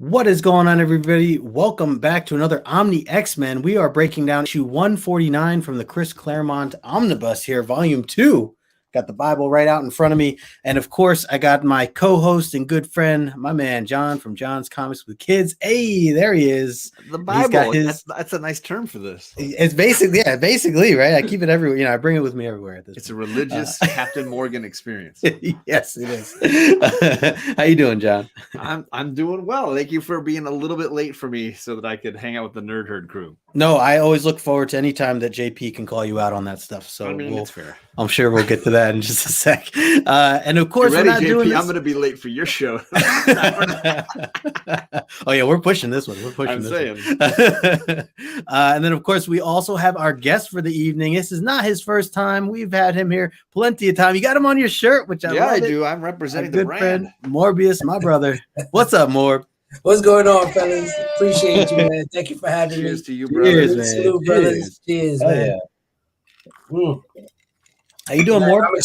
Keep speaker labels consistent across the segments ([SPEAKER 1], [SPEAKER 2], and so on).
[SPEAKER 1] What is going on, everybody? Welcome back to another Omni X-Men. We are breaking down issue 149 from the Chris Claremont Omnibus here, volume 2. Got the Bible right out in front of me. And of course, I got my co-host and good friend, my man, John from John's Comics with Kids. Hey, there he is.
[SPEAKER 2] The Bible. That's a nice term for this.
[SPEAKER 1] It's basically, right? I keep it everywhere. I bring it with me everywhere.
[SPEAKER 2] It's a religious Captain Morgan experience.
[SPEAKER 1] Yes, it is. How you doing, John?
[SPEAKER 2] I'm doing well. Thank you for being a little bit late for me so that I could hang out with the Nerd Herd crew.
[SPEAKER 1] No, I always look forward to any time that JP can call you out on that stuff. So
[SPEAKER 2] that's fair.
[SPEAKER 1] I'm sure we'll get to that in just a sec. And of course,
[SPEAKER 2] we're not
[SPEAKER 1] JP,
[SPEAKER 2] doing this. I'm going to be late for your show.
[SPEAKER 1] Oh yeah, we're pushing this one. And then of course, we also have our guest for the evening. This is not his first time. We've had him here plenty of time. You got him on your shirt, which I
[SPEAKER 2] do. I'm representing the brand.
[SPEAKER 1] Friend, Morbius, my brother. What's up, Morb?
[SPEAKER 3] What's going on, fellas? Appreciate you, man. Thank you for having me.
[SPEAKER 2] Cheers to you, brother.
[SPEAKER 1] Cheers, man.
[SPEAKER 3] Salute, brothers. Cheers, man.
[SPEAKER 1] Yeah. How you doing, Morb?
[SPEAKER 3] I'm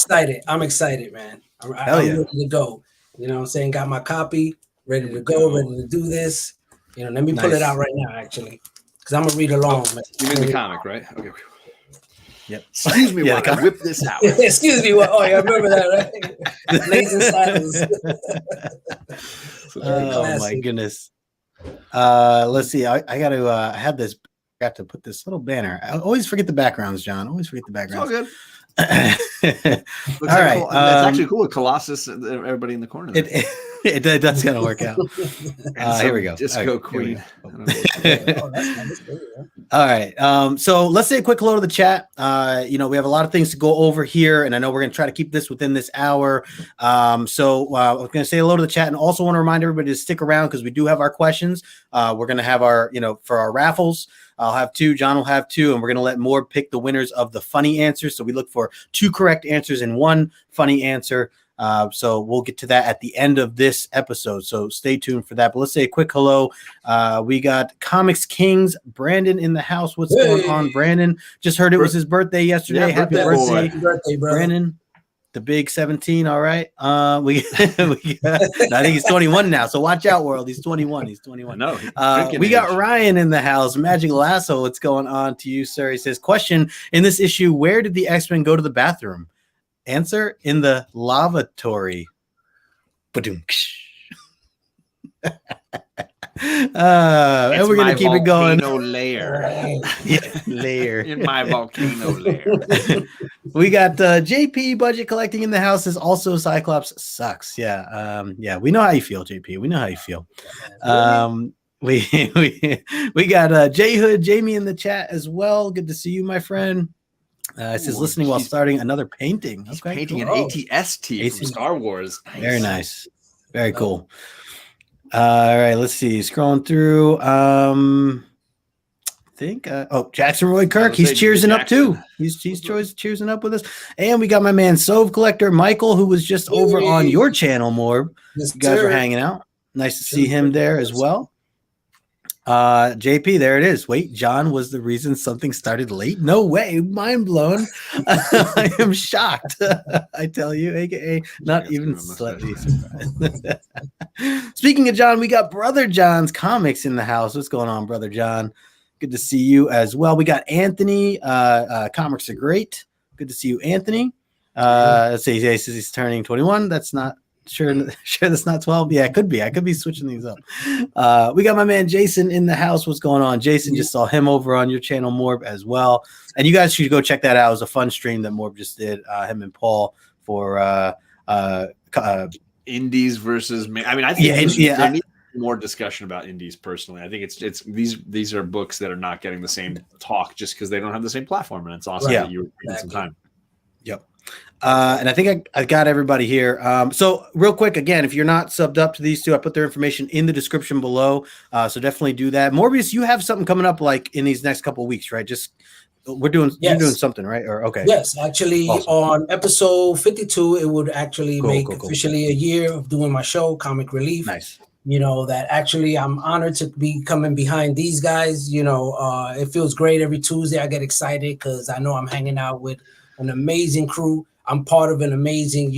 [SPEAKER 3] excited, man. I'm
[SPEAKER 1] yeah.
[SPEAKER 3] ready to go. You know what I'm saying? Got my copy, ready to go, ready to do this. Let me pull it out right now, actually, because I'm going to read along. Man.
[SPEAKER 2] You mean the comic, right? Okay.
[SPEAKER 1] Yep.
[SPEAKER 2] Excuse me while I whip this out.
[SPEAKER 3] Excuse me. Oh, yeah, I remember that, right? Blazing Saddles.
[SPEAKER 1] Oh, my goodness. Let's see. I got to I had this. I got to put this little banner. I always forget the backgrounds, John. Always forget the backgrounds.
[SPEAKER 2] It's all good.
[SPEAKER 1] All right.
[SPEAKER 2] That's actually cool. Colossus, everybody in the corner.
[SPEAKER 1] That's going to work out. Here we go.
[SPEAKER 2] Disco Queen.
[SPEAKER 1] All right. So let's say a quick hello to the chat. We have a lot of things to go over here, and I know we're going to try to keep this within this hour. So we're going to say hello to the chat, and also want to remind everybody to stick around because we do have our questions. We're going to have our, for our raffles. I'll have 2. John will have 2, and we're going to let Morb pick the winners of the funny answers. So we look for 2 correct answers and 1 funny answer. So we'll get to that at the end of this episode. So stay tuned for that. But let's say a quick hello. We got Comics Kings, Brandon in the house. What's going on, Brandon? Just heard it was his birthday yesterday.
[SPEAKER 2] Yeah,
[SPEAKER 1] Happy birthday,
[SPEAKER 3] brother.
[SPEAKER 1] Brandon. The big 17. All right. I think he's 21 now. So watch out, world. He's 21.
[SPEAKER 2] No.
[SPEAKER 1] We got Ryan in the house. Magic Lasso. What's going on to you, sir? He says, question in this issue, where did the X-Men go to the bathroom? Answer, in the lavatory. And we're gonna keep it going.
[SPEAKER 2] Lair.
[SPEAKER 1] Lair.
[SPEAKER 2] In my volcano lair.
[SPEAKER 1] We got JP budget collecting in the house. Is also Cyclops sucks. Yeah. We know how you feel, JP. We know how you feel. We got J Hood, Jamie in the chat as well. Good to see you, my friend. It says listening while starting another painting.
[SPEAKER 2] He's painting an ATST from Star Wars.
[SPEAKER 1] Nice. Very nice. Very cool. All right, let's see. Scrolling through. Jackson Roy Kirk. He's cheersing up too. He's cheersing up with us. And we got my man Sove Collector Michael, who was just over on your channel, Morb.
[SPEAKER 3] Yes,
[SPEAKER 1] you guys were hanging out. Nice to see him there as well. JP, there it is. Wait, John was the reason something started late? No way. Mind blown. I am shocked. I tell you, aka not even slightly surprised. Speaking of John, we got Brother John's Comics in the house. What's going on, Brother John? Good to see you as well. We got Anthony. Comics are great. Good to see you, Anthony. Let's see. He says he's turning 21. That's not Sure, that's not 12. Yeah, it could be. I could be switching these up. We got my man Jason in the house. What's going on? Jason, just saw him over on your channel, Morb, as well. And you guys should go check that out. It was a fun stream that Morb just did, him and Paul, for
[SPEAKER 2] indies versus. I think there needs more discussion about indies personally. I think it's these are books that are not getting the same talk just because they don't have the same platform, and it's awesome that you were taking some time.
[SPEAKER 1] Yep. And I think I got everybody here. So real quick, again, if you're not subbed up to these 2, I put their information in the description below. So definitely do that. Morbius, you have something coming up like in these next couple of weeks, right? You're doing something, right? Or okay.
[SPEAKER 3] Yes, actually on episode 52, it would actually make officially a year of doing my show, Comic Relief.
[SPEAKER 1] Nice.
[SPEAKER 3] That actually I'm honored to be coming behind these guys. It feels great every Tuesday. I get excited because I know I'm hanging out with an amazing crew. I'm part of an amazing,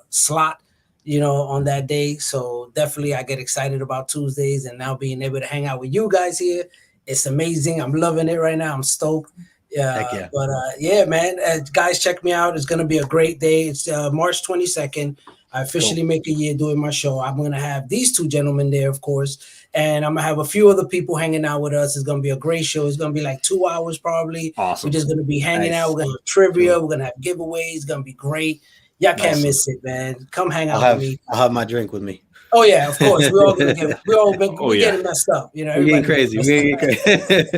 [SPEAKER 3] slot on that day. So definitely I get excited about Tuesdays, and now being able to hang out with you guys here. It's amazing. I'm loving it right now. I'm stoked.
[SPEAKER 1] Yeah.
[SPEAKER 3] But yeah, man, guys, check me out. It's going to be a great day. It's March 22nd. I officially make a year doing my show. I'm going to have these two gentlemen there, of course. And I'm going to have a few other people hanging out with us. It's going to be a great show. It's going to be like 2 hours probably.
[SPEAKER 2] Awesome.
[SPEAKER 3] We're just going to be hanging out. We're going to have trivia. We're going to have giveaways. It's going to be great. Y'all can't miss it, man. Come hang out with me.
[SPEAKER 1] I'll have my drink with me.
[SPEAKER 3] Oh yeah, of course. We're all gonna get. We're getting messed up.
[SPEAKER 1] We're getting crazy.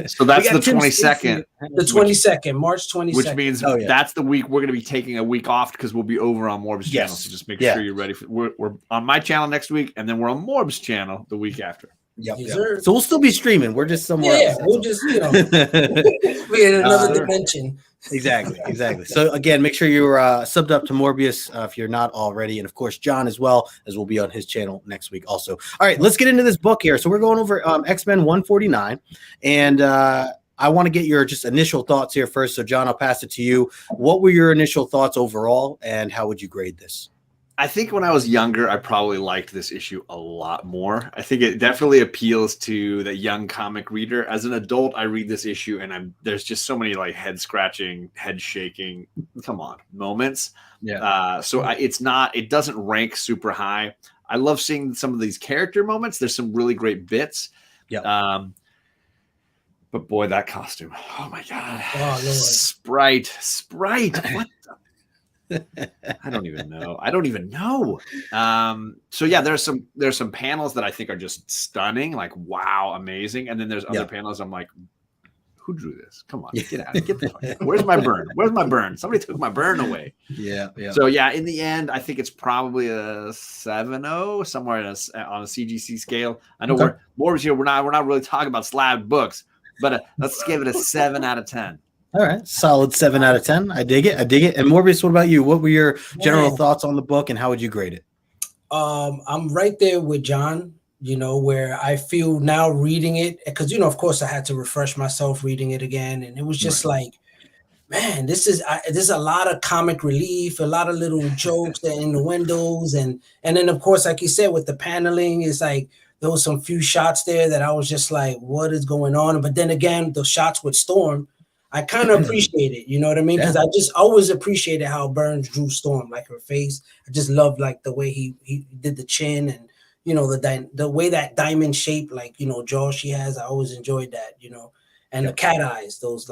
[SPEAKER 2] So that's the 22nd.
[SPEAKER 3] The 22nd, March 22nd.
[SPEAKER 2] Which means that's the week we're going to be taking a week off because we'll be over on Morb's channel. So just make sure you're ready for. We're on my channel next week, and then we're on Morb's channel the week after.
[SPEAKER 1] Yep. So we'll still be streaming. We're just somewhere else.
[SPEAKER 3] We'll just we're in another dimension.
[SPEAKER 1] Exactly. So again, make sure you're subbed up to Morbius if you're not already, and of course John as well, as we'll be on his channel next week also. All right, let's get into this book here. So we're going over X-Men 149, and I want to get your just initial thoughts here first. So John, I'll pass it to you. What were your initial thoughts overall, and how would you grade this?
[SPEAKER 2] I think when I was younger, I probably liked this issue a lot more. I think it definitely appeals to the young comic reader. As an adult, I read this issue and there's just so many like head scratching, head shaking, come on, moments. Yeah. It doesn't rank super high. I love seeing some of these character moments. There's some really great bits.
[SPEAKER 1] Yeah.
[SPEAKER 2] But boy, that costume. Oh my God.
[SPEAKER 3] Oh, Lord.
[SPEAKER 2] Sprite. What the? I don't even know. So yeah, there's some panels that I think are just stunning, like wow, amazing. And then there's other panels I'm like, who drew this? Come on, get out. Get the fuck out. Where's my burn? Somebody took my burn away.
[SPEAKER 1] Yeah.
[SPEAKER 2] So yeah, in the end, I think it's probably a 7.0, somewhere on a CGC scale. I know we're here. We're not really talking about slab books, but let's give it a 7 out of 10.
[SPEAKER 1] All right, solid 7 out of 10. I dig it. And Morbius, what about you? What were your general thoughts on the book, and how would you grade it?
[SPEAKER 3] I'm right there with John. Where I feel now reading it, because of course I had to refresh myself reading it again, and it was just like, man, this is a lot of comic relief, a lot of little jokes in the windows, and then of course, like you said, with the paneling, it's like there was some few shots there that I was just like, what is going on? But then again, the shots with Storm, I kind of appreciate it, you know what I mean? Because I just always appreciated how Burns drew Storm, like her face. I just loved like the way he did the chin, and the way that diamond shape, like jaw she has. I always enjoyed that, and the cat eyes, those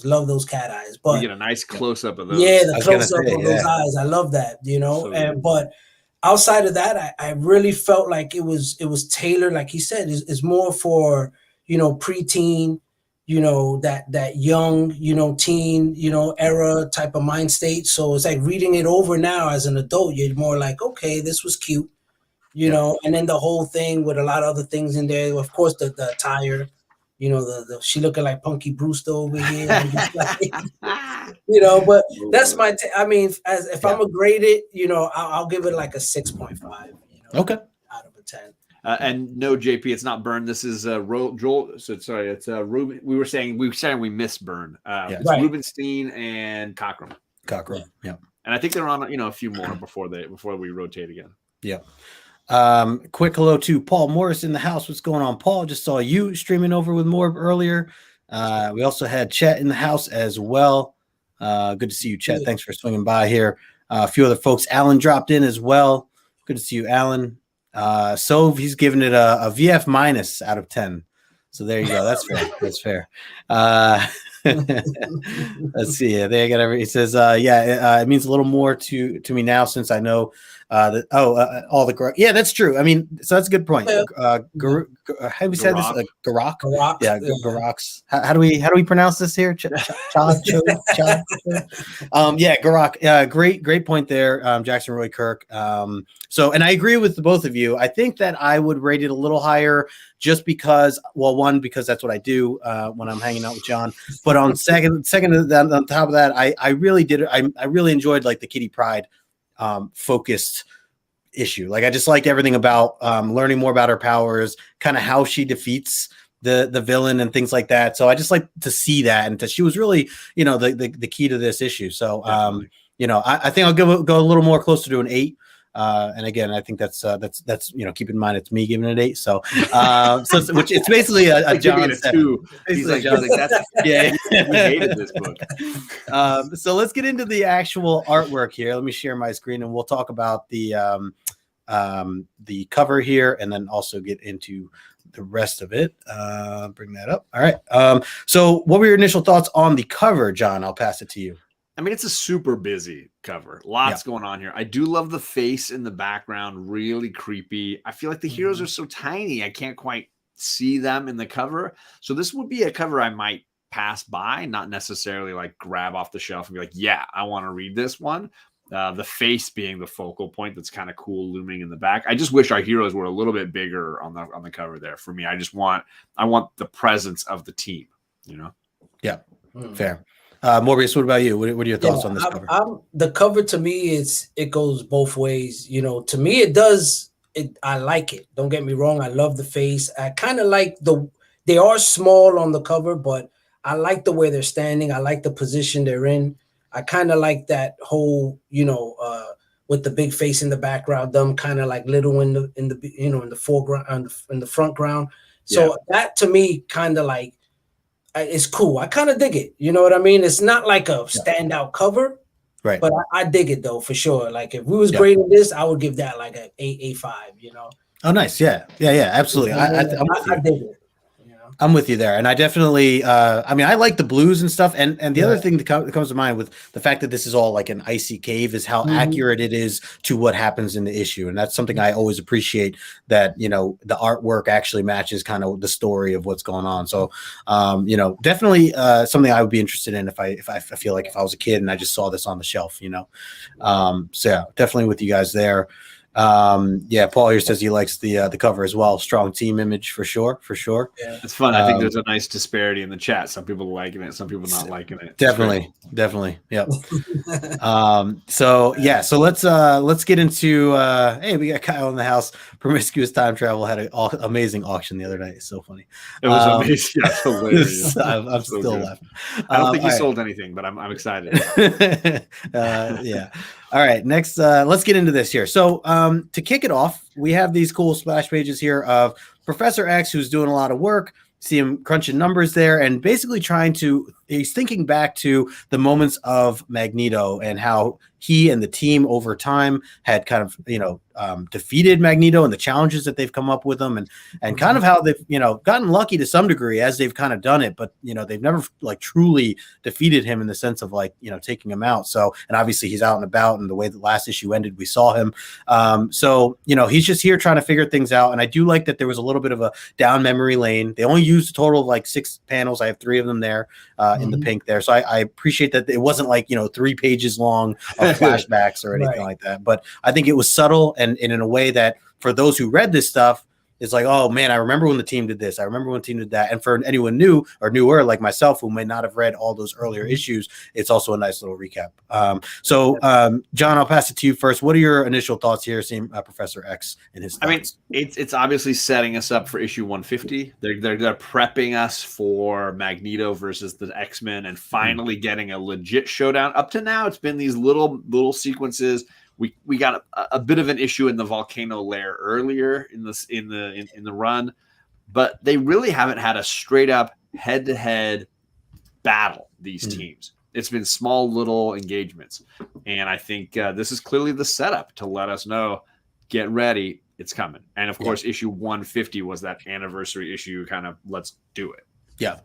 [SPEAKER 3] love those cat eyes. But
[SPEAKER 2] you get a nice close up of those.
[SPEAKER 3] Yeah, the close up of those eyes, I love that, but outside of that, I really felt like it was tailored, like he said, it's more for preteen. That young, teen, era type of mind state. So it's like reading it over now as an adult, you're more like, okay, this was cute, and then the whole thing with a lot of other things in there. Of course, the attire, the she looking like Punky Brewster over here. But that's my, if I'm gonna grade it, I'll give it like a 6.5,
[SPEAKER 1] okay,
[SPEAKER 3] out of a 10.
[SPEAKER 2] And no, JP, it's not Burn. This is Joel. So sorry, it's Ruben. We were saying we missed Burn. It's Rubenstein and Cockrum.
[SPEAKER 1] Yeah.
[SPEAKER 2] And I think they're on a few more before we rotate again.
[SPEAKER 1] Yeah. Quick hello to Paul Morris in the house. What's going on, Paul? Just saw you streaming over with Morb earlier. We also had Chet in the house as well. Good to see you, Chet. Thanks for swinging by here. A few other folks. Alan dropped in as well. Good to see you, Alan. So he's giving it a VF minus out of 10. So there you go. That's fair. That's fair. Let's see. They got every. He says, it means a little more to me now since I know all the. Yeah, that's true. I mean, so that's a good point. How do we say this? Garak. Yeah, Garaks. How do we pronounce this here? Garak. Great point there, Jackson Roy Kirk. So, and I agree with the both of you. I think that I would rate it a little higher just because, because that's what I do when I'm hanging out with John. But on second on top of that, I really did. I really enjoyed like the Kitty Pryde focused issue. Like I just liked everything about learning more about her powers, kind of how she defeats the villain and things like that. So I just like to see that, and she was really the key to this issue. So I think I'll go a little more closer to an 8. And again, I think that's keep in mind it's me giving it an 8. So which it's basically a John 7.
[SPEAKER 2] He's like that's
[SPEAKER 1] yeah.
[SPEAKER 2] He hated this book.
[SPEAKER 1] So let's get into the actual artwork here. Let me share my screen and we'll talk about the cover here and then also get into the rest of it. Bring that up. All right. So what were your initial thoughts on the cover, John? I'll pass it to you.
[SPEAKER 2] I mean, it's a super busy cover. Lots going on here. I do love the face in the background. Really creepy. I feel like the heroes are so tiny. I can't quite see them in the cover. So this would be a cover I might pass by, not necessarily like grab off the shelf and be like, yeah, I want to read this one. The face being the focal point that's kind of cool looming in the back. I just wish our heroes were a little bit bigger on the cover there for me. I want the presence of the team, you know?
[SPEAKER 1] Yeah, fair. Morbius, what about you? What are your thoughts on this cover?
[SPEAKER 3] The cover to me, it goes both ways. You know, to me, I like it. Don't get me wrong. I love the face. I kind of like they are small on the cover, but I like the way they're standing. I like the position they're in. I kind of like that whole, with the big face in the background, them kind of like little in the foreground, in the front ground. So that to me kind of like, it's cool. I kind of dig it. You know what I mean? It's not like a standout cover,
[SPEAKER 1] right?
[SPEAKER 3] But I dig it though, for sure. Like if we was grading this, I would give that like an 8, 8.5, you know?
[SPEAKER 1] Oh, nice. Yeah, absolutely. I dig it. I'm with you there. And I definitely, I like the blues and stuff. And the other thing that comes to mind with the fact that this is all like an icy cave is how accurate it is to what happens in the issue. And that's something I always appreciate, that, the artwork actually matches kind of the story of what's going on. So, definitely something I would be interested in if I feel like if I was a kid and I just saw this on the shelf, So yeah, definitely with you guys there. Paul here says he likes the cover as well. Strong team image for sure.
[SPEAKER 2] Yeah, it's fun. I think there's a nice disparity in the chat. Some people liking it, some people not liking it.
[SPEAKER 1] Definitely. Yep. So let's get into hey, we got Kyle in the house. Promiscuous Time Travel had an amazing auction the other night. It's so funny.
[SPEAKER 2] It was amazing. Yeah, hilarious.
[SPEAKER 1] I'm so still laughing.
[SPEAKER 2] I don't think he sold anything, but I'm excited.
[SPEAKER 1] Yeah. All right, next, let's get into this here. So to kick it off, we have these cool splash pages here of Professor X, who's doing a lot of work. See him crunching numbers there and basically he's thinking back to the moments of Magneto and how he and the team over time had kind of, defeated Magneto and the challenges that they've come up with him and kind of how they've, gotten lucky to some degree as they've kind of done it, but, they've never like truly defeated him in the sense of like, taking him out. So, and obviously he's out and about, and the way the last issue ended, we saw him. He's just here trying to figure things out. And I do like that there was a little bit of a down memory lane. They only used a total of like 6 panels. I have 3 of them there in the pink there. So I appreciate that it wasn't like, 3 pages long of flashbacks or anything like that. But I think it was subtle and in a way that for those who read this stuff, it's like, oh man, I remember when the team did this. I remember when the team did that. And for anyone new or newer like myself who may not have read all those earlier issues, it's also a nice little recap. John, I'll pass it to you first. What are your initial thoughts here, seeing Professor X and his thoughts?
[SPEAKER 2] I mean, it's obviously setting us up for issue 150. They're prepping us for Magneto versus the X-Men and finally getting a legit showdown. Up to now, it's been these little sequences. We got a bit of an issue in the volcano lair earlier in the run, but they really haven't had a straight up head-to-head battle, these teams. It's been small little engagements, and I think this is clearly the setup to let us know, get ready, it's coming. And of course, issue 150 was that anniversary issue, kind of let's do it.
[SPEAKER 1] Yeah.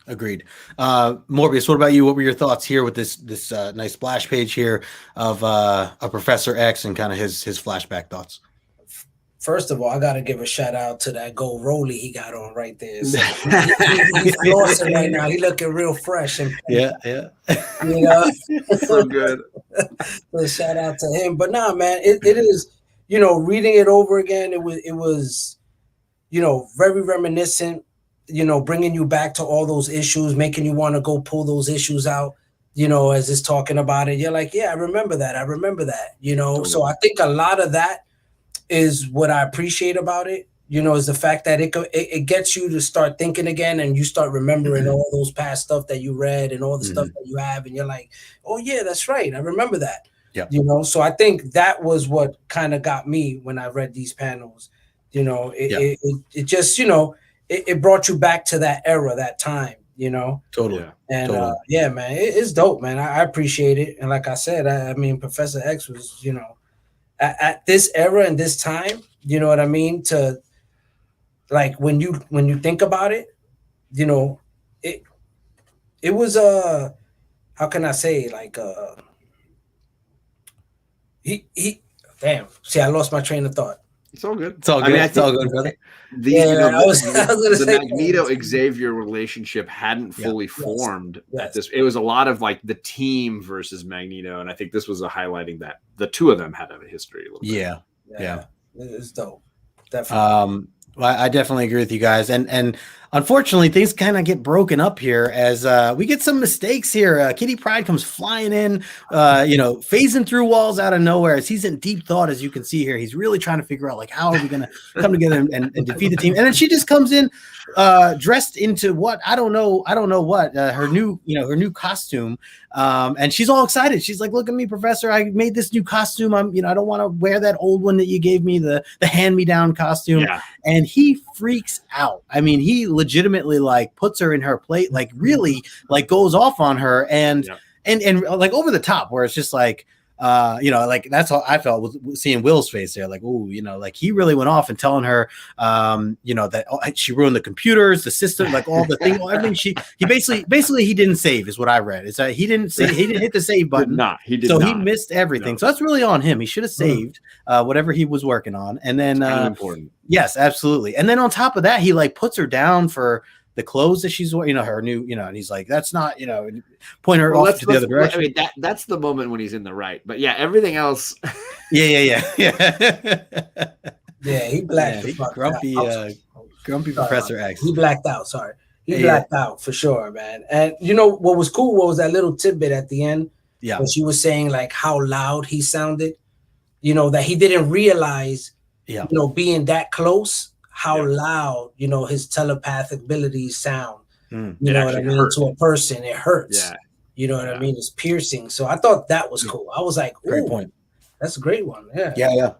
[SPEAKER 1] Agreed. Morbius, what about you? What were your thoughts here with this nice splash page here of a Professor X and kind of his flashback thoughts?
[SPEAKER 3] First of all, I got to give a shout out to that gold rollie he got on right there. So he's flossing right now. He looking real fresh. And
[SPEAKER 1] yeah.
[SPEAKER 2] So good.
[SPEAKER 3] So shout out to him. But nah, man, it is, reading it over again, it was very reminiscent. Bringing you back to all those issues, making you want to go pull those issues out, as it's talking about it. You're like, yeah, I remember that. Totally. So I think a lot of that is what I appreciate about it, is the fact that it gets you to start thinking again and you start remembering all those past stuff that you read and all the stuff that you have. And you're like, oh, yeah, that's right. I remember that.
[SPEAKER 1] Yep.
[SPEAKER 3] You know, so I think that was what kind of got me when I read these panels. You know, it just, you know, it brought you back to that era, that time, you know.
[SPEAKER 1] Totally.
[SPEAKER 3] And
[SPEAKER 1] totally.
[SPEAKER 3] yeah, man, it's dope, man. I appreciate it. And like I said, I mean, Professor X was, you know, at this era and this time, you know what I mean? To like when you think about it, you know, it was how can I say, like he damn, see, I lost my train of thought.
[SPEAKER 2] It's all good.
[SPEAKER 1] It's all good. It's all good, brother.
[SPEAKER 3] I was gonna say
[SPEAKER 2] Magneto Xavier relationship hadn't fully formed at this. It was a lot of like the team versus Magneto, and I think this was a highlighting that the two of them had a history. A little bit.
[SPEAKER 1] Yeah.
[SPEAKER 3] It's dope. Definitely.
[SPEAKER 1] Well, I definitely agree with you guys, and unfortunately, things kind of get broken up here as we get some mistakes here. Kitty Pryde comes flying in, you know, phasing through walls out of nowhere as he's in deep thought, as you can see here. He's really trying to figure out like how are we going to come together and defeat the team. And then she just comes in dressed into what I don't know what her new costume, and she's all excited. She's like, "Look at me, Professor! I made this new costume. I don't want to wear that old one that you gave me, the hand-me-down costume."
[SPEAKER 2] Yeah.
[SPEAKER 1] And he freaks out. I mean, he legitimately like puts her in her plate, like really like goes off on her and like over the top, where it's just like, you know, like that's how I felt with seeing Will's face there. Like, oh, you know, like he really went off and telling her, you know, that she ruined the computers, the system, like all the thing, everything. He basically he didn't save, is what I read. Is that he didn't hit the save button.
[SPEAKER 2] He did
[SPEAKER 1] so
[SPEAKER 2] not.
[SPEAKER 1] He missed everything. No. So that's really on him. He should have saved whatever he was working on. And then
[SPEAKER 2] important.
[SPEAKER 1] Yes, absolutely. And then on top of that, he like puts her down for the clothes that she's wearing, you know, her new, you know, and he's like, that's not, you know, point her off to the other direction.
[SPEAKER 2] I mean, that's the moment when he's in the right. But yeah, everything else.
[SPEAKER 1] Yeah,
[SPEAKER 3] he blacked.
[SPEAKER 1] Grumpy Professor X.
[SPEAKER 3] He blacked out. Sorry. He blacked out for sure, man. And you know what was cool was that little tidbit at the end.
[SPEAKER 1] Yeah.
[SPEAKER 3] When she was saying like how loud he sounded, you know, that he didn't realize, you know, being that close, how loud, you know, his telepathic abilities sound. You know what I mean? To a person, it hurts.
[SPEAKER 2] Yeah.
[SPEAKER 3] You know what I mean? It's piercing. So I thought that was cool. I was like,
[SPEAKER 1] great point.
[SPEAKER 3] That's a great one.
[SPEAKER 1] Yeah.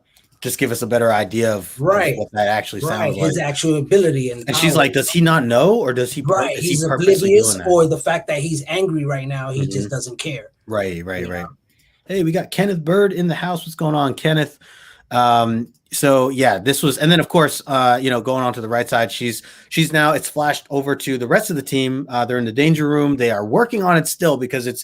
[SPEAKER 1] Just give us a better idea of what that actually sounds like.
[SPEAKER 3] His actual ability. And
[SPEAKER 1] she's like, does he not know, or does he?
[SPEAKER 3] He's oblivious, or the fact that he's angry right now, he just doesn't care. Right.
[SPEAKER 1] Hey, we got Kenneth Bird in the house. What's going on, Kenneth? So yeah, this was, and then of course, you know, going on to the right side, she's now, it's flashed over to the rest of the team. They're in the danger room. They are working on it still because it's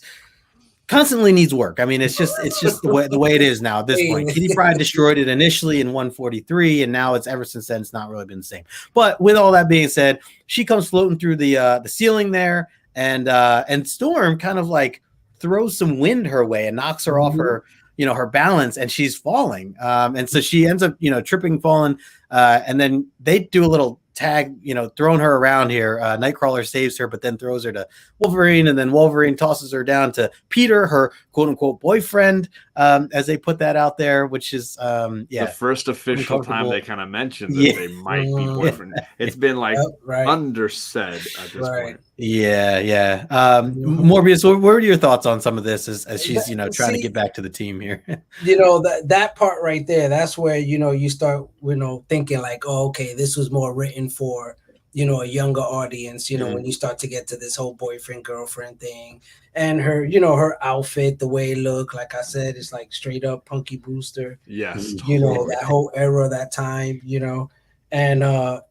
[SPEAKER 1] constantly needs work. I mean, it's just the way it is now at this point. Kitty Pryde destroyed it initially in 143, and now it's ever since then, it's not really been the same. But with all that being said, she comes floating through the ceiling there, and Storm kind of like throws some wind her way and knocks her off her, you know, her balance, and she's falling. And so she ends up, you know, tripping, falling. And then they do a little tag, you know, throwing her around here. Nightcrawler saves her, but then throws her to Wolverine, and then Wolverine tosses her down to Peter, her quote unquote boyfriend, as they put that out there, which is
[SPEAKER 2] the first official time they kind of mentioned that they might be boyfriend. It's been like undersaid at this point.
[SPEAKER 1] Yeah. Morbius, what are your thoughts on some of this as she's, you know, trying to get back to the team here?
[SPEAKER 3] You know, that part right there, that's where, you know, you start, you know, thinking like, oh, okay, this was more written for, you know, a younger audience, you know, when you start to get to this whole boyfriend girlfriend thing, and her, you know, her outfit, the way it looked, like I said, it's like straight up Punky Brewster.
[SPEAKER 2] Yes.
[SPEAKER 3] You know, that whole era, that time, you know. And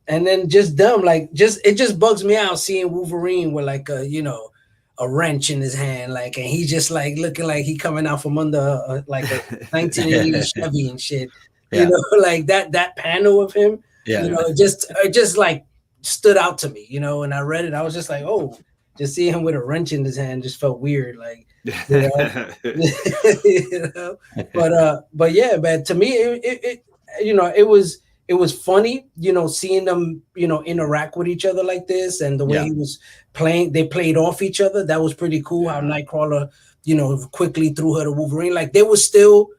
[SPEAKER 3] then just dumb, like it just bugs me out seeing Wolverine with like a, you know, a wrench in his hand, like, and he just like looking like he coming out from under like a 1980 Chevy and shit. You know, like that panel of him, you know, it just like stood out to me, you know. And I read it, I was just like, oh, just seeing him with a wrench in his hand just felt weird, like, you know. You know? But yeah, man, to me it you know, it was funny, you know, seeing them, you know, interact with each other like this, and the way he was playing, they played off each other. That was pretty cool. How Nightcrawler, you know, quickly threw her to Wolverine. Like they were still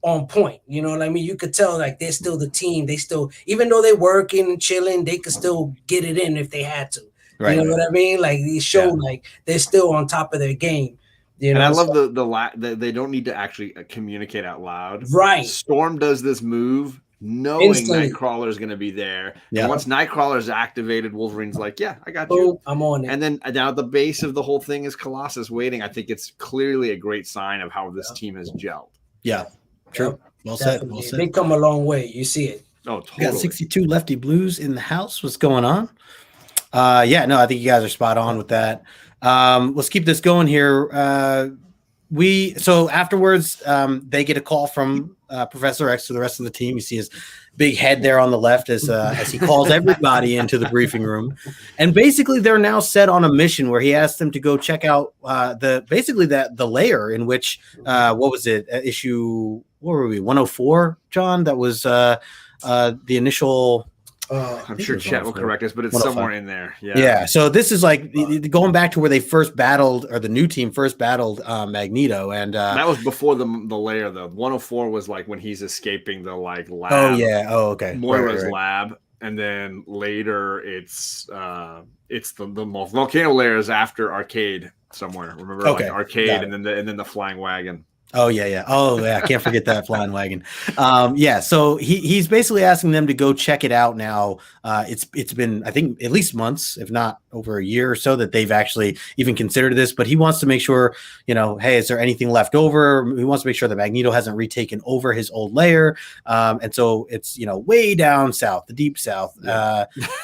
[SPEAKER 3] on point, you know what I mean? You could tell like they're still the team. They still, even though they're working and chilling, they could still get it in if they had to. Right. You know what I mean? Like they showed like they're still on top of their game. You
[SPEAKER 2] And
[SPEAKER 3] know,
[SPEAKER 2] I love the they don't need to actually communicate out loud.
[SPEAKER 3] right.
[SPEAKER 2] Storm does this move knowing
[SPEAKER 3] Instantly.
[SPEAKER 2] Nightcrawler is going to be there.
[SPEAKER 1] Yeah.
[SPEAKER 2] And once Nightcrawler is activated, Wolverine's like, yeah, I got
[SPEAKER 3] Boom,
[SPEAKER 2] you.
[SPEAKER 3] I'm on it.
[SPEAKER 2] And then now the base of the whole thing is Colossus waiting. I think it's clearly a great sign of how this team has gelled.
[SPEAKER 1] Yeah, true. Well said. Well said.
[SPEAKER 3] They come a long way. You see it.
[SPEAKER 2] Oh,
[SPEAKER 1] We
[SPEAKER 2] totally.
[SPEAKER 1] got 62 lefty blues in the house. What's going on? Yeah, no, I think you guys are spot on with that. Let's keep this going here. So afterwards, they get a call from Professor X to the rest of the team. You see his big head there on the left as he calls everybody into the briefing room, and basically they're now set on a mission where he asked them to go check out the layer in which what was it, issue, what were we, 104, John? That was the initial.
[SPEAKER 2] I'm sure Chet will correct us, but it's somewhere in there.
[SPEAKER 1] Yeah. So this is like going back to where they first battled, or the new team first battled Magneto, and
[SPEAKER 2] that was before the layer though. 104 was like when he's escaping the like lab.
[SPEAKER 1] Oh yeah. Oh okay.
[SPEAKER 2] Moira's lab, and then later it's the volcano layer is after Arcade somewhere. Remember, like Arcade, and then the flying wagon.
[SPEAKER 1] Oh yeah. Oh yeah, I can't forget that flying wagon. Yeah, so he's basically asking them to go check it out now. It's been, I think, at least months, if not over a year or so, that they've actually even considered this. But he wants to make sure, hey, is there anything left over? He wants to make sure that Magneto hasn't retaken over his old layer, and so it's way down south, the deep south.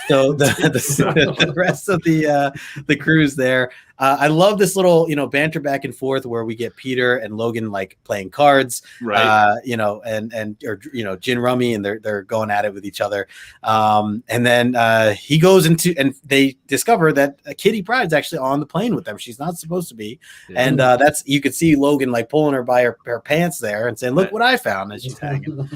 [SPEAKER 1] So the rest of the crew's there. I love this little, banter back and forth where we get Peter and Logan like playing cards,
[SPEAKER 2] right?
[SPEAKER 1] Or gin rummy, and they're going at it with each other. And then he goes into, and they discover that Kitty Pryde's actually on the plane with them. She's not supposed to be, and that's, you could see Logan like pulling her by her pants there and saying, "Look what I found," as she's hanging.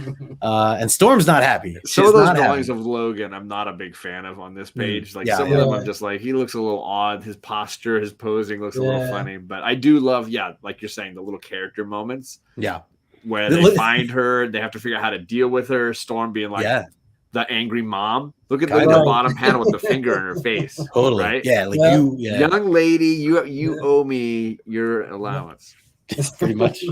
[SPEAKER 1] And Storm's not happy.
[SPEAKER 2] Some of those drawings of Logan, I'm not a big fan of on this page. Some of them, I'm just like, he looks a little odd. His posture, his posing looks a little funny, but I do love, like you're saying, the little character moments.
[SPEAKER 1] Yeah.
[SPEAKER 2] Where they find her, they have to figure out how to deal with her. Storm being like the angry mom. Look at the bottom panel with the finger in her face.
[SPEAKER 1] Totally.
[SPEAKER 2] Right?
[SPEAKER 1] Yeah. Like
[SPEAKER 2] young lady, you owe me your allowance.
[SPEAKER 1] Pretty much.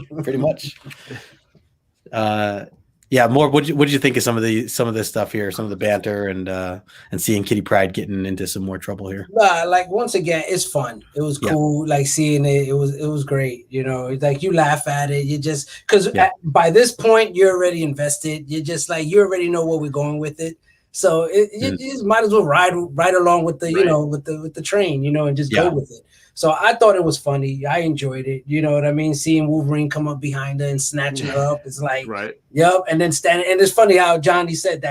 [SPEAKER 1] Yeah, more. What did you think of some of this stuff here, some of the banter and seeing Kitty Pryde getting into some more trouble here?
[SPEAKER 3] Like once again, it's fun. It was cool, like seeing it. It was great. It's like you laugh at it. You just, because by this point you're already invested. You're just like, you already know where we're going with it. So you just might as well ride along with the with the train, and just go with it. So I thought it was funny. I enjoyed it. You know what I mean? Seeing Wolverine come up behind her and snatching her up. It's like, yep. And then standing. And it's funny how Johnny said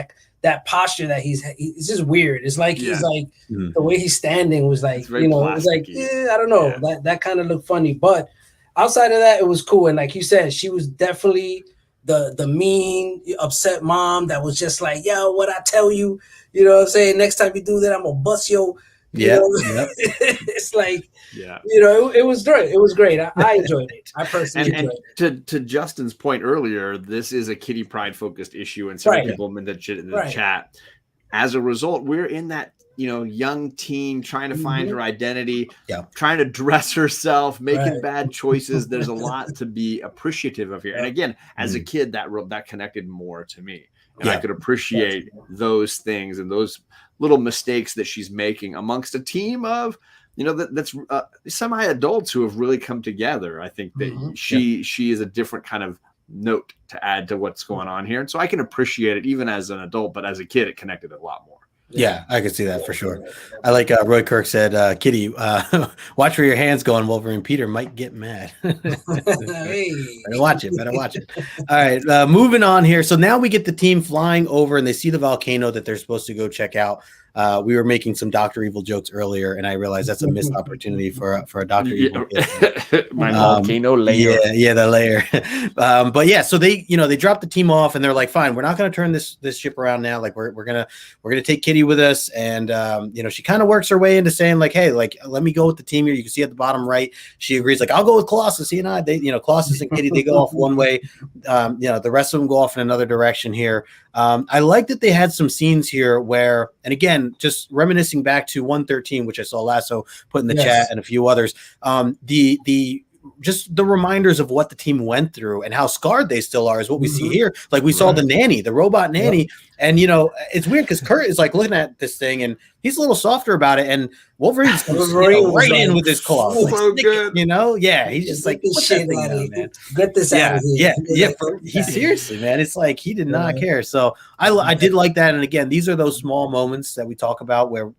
[SPEAKER 3] that posture that it's just weird. It's like he's like the way he's standing was like, it was like, I don't know. Yeah. That kind of looked funny. But outside of that, it was cool. And like you said, she was definitely the mean, upset mom that was just like, yo, what I tell you, what I'm saying? Next time you do that, I'm gonna bust your. It's like, it was great. It was great. I enjoyed it. I personally enjoyed
[SPEAKER 2] it. To Justin's point earlier, this is a Kitty Pryde focused issue, and some people in the chat. As a result, we're in that young teen trying to find her identity, trying to dress herself, making bad choices. There's a lot to be appreciative of here. And again, as a kid, that connected more to me. And I could appreciate those things and those little mistakes that she's making amongst a team of, that's semi-adults who have really come together. I think that she is a different kind of note to add to what's going on here. And so I can appreciate it even as an adult, but as a kid, it connected a lot more.
[SPEAKER 1] Yeah, I can see that for sure. I like Roy Kirk said, Kitty, watch where your hands going. Wolverine Peter might get mad. Better watch it. All right, moving on here. So now we get the team flying over and they see the volcano that they're supposed to go check out. We were making some Dr. Evil jokes earlier, and I realized that's a missed opportunity for a Dr. Evil.
[SPEAKER 2] My volcano layer.
[SPEAKER 1] Yeah, the layer. But yeah, so they dropped the team off, and they're like, fine, we're not going to turn this ship around now. Like we're gonna take Kitty with us, and she kind of works her way into saying like, hey, like let me go with the team here. You can see at the bottom right, she agrees like I'll go with Colossus. He and I, Colossus and Kitty, they go off one way. The rest of them go off in another direction here. I like that they had some scenes here where, and again, just reminiscing back to 113, which I saw Lasso put in the chat and a few others. The just the reminders of what the team went through and how scarred they still are is what we see here. Like we saw the nanny, the robot nanny, and it's weird because Kurt is like looking at this thing and he's a little softer about it, and Wolverine's right in with his claws.
[SPEAKER 2] So good.
[SPEAKER 1] He's just like, put that thing down, man.
[SPEAKER 3] Get this out of here.
[SPEAKER 1] He seriously, man, it's like he did not care. So I did like that. And again, these are those small moments that we talk about where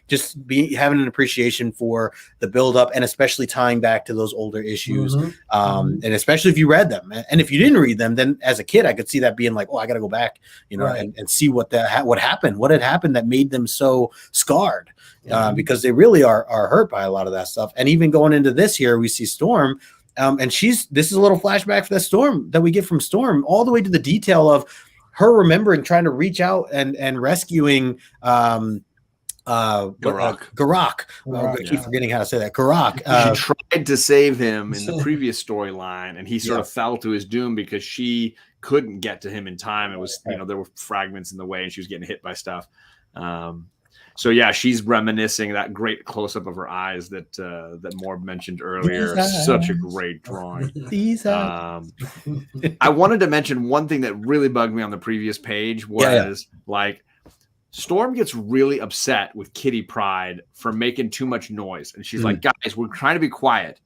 [SPEAKER 1] just having an appreciation for the build up, and especially tying back to those older issues, and especially if you read them. And if you didn't read them, then as a kid I could see that being like, oh, I got to go back, and see what happened, what had happened that made them so scarred, because they really are hurt by a lot of that stuff. And even going into this here, we see Storm, and this is a little flashback for that Storm that we get from Storm, all the way to the detail of her remembering trying to reach out and rescuing Garak. I keep forgetting how to say that. Garak.
[SPEAKER 2] She tried to save him in the previous storyline, and he sort of fell to his doom because she couldn't get to him in time. It was, there were fragments in the way, and she was getting hit by stuff. So yeah, she's reminiscing that great close up of her eyes that Morb mentioned earlier. Such a great drawing. I wanted to mention one thing that really bugged me on the previous page was like, Storm gets really upset with Kitty Pryde for making too much noise. And she's like, guys, we're trying to be quiet.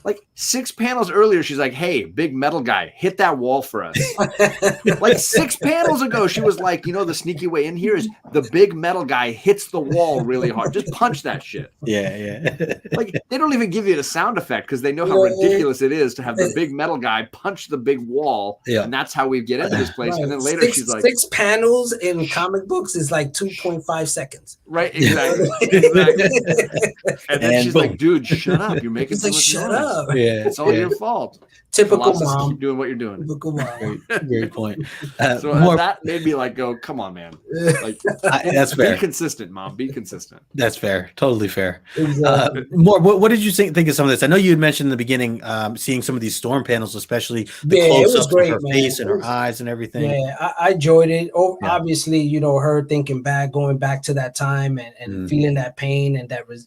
[SPEAKER 2] Like 6 panels earlier, she's like, hey, big metal guy, hit that wall for us. Like 6 panels ago, she was like, the sneaky way in here is the big metal guy hits the wall really hard. Just punch that shit.
[SPEAKER 1] Yeah.
[SPEAKER 2] Like they don't even give you the sound effect because they know how ridiculous it is to have the big metal guy punch the big wall. Yeah. And that's how we get into this place. Right. And then later she's like,
[SPEAKER 3] 6 panels in comic books is like 2.5 seconds.
[SPEAKER 2] Right. Exactly. And then she's like, dude, shut up. You're making so much noise.
[SPEAKER 1] Yeah,
[SPEAKER 2] it's all your fault.
[SPEAKER 3] Typical mom.
[SPEAKER 2] Keep doing what you're doing.
[SPEAKER 3] Typical mom.
[SPEAKER 1] Great point.
[SPEAKER 2] So that made me like go, come on, man. Like
[SPEAKER 1] that's fair.
[SPEAKER 2] Be consistent, mom. Be consistent.
[SPEAKER 1] That's fair. Totally fair.
[SPEAKER 3] Exactly.
[SPEAKER 1] What did you think of some of this? I know you had mentioned in the beginning, seeing some of these Storm panels, especially the close-ups of her face and her eyes and everything.
[SPEAKER 3] Yeah, I enjoyed it. Obviously, her thinking back, going back to that time and feeling that pain and that was,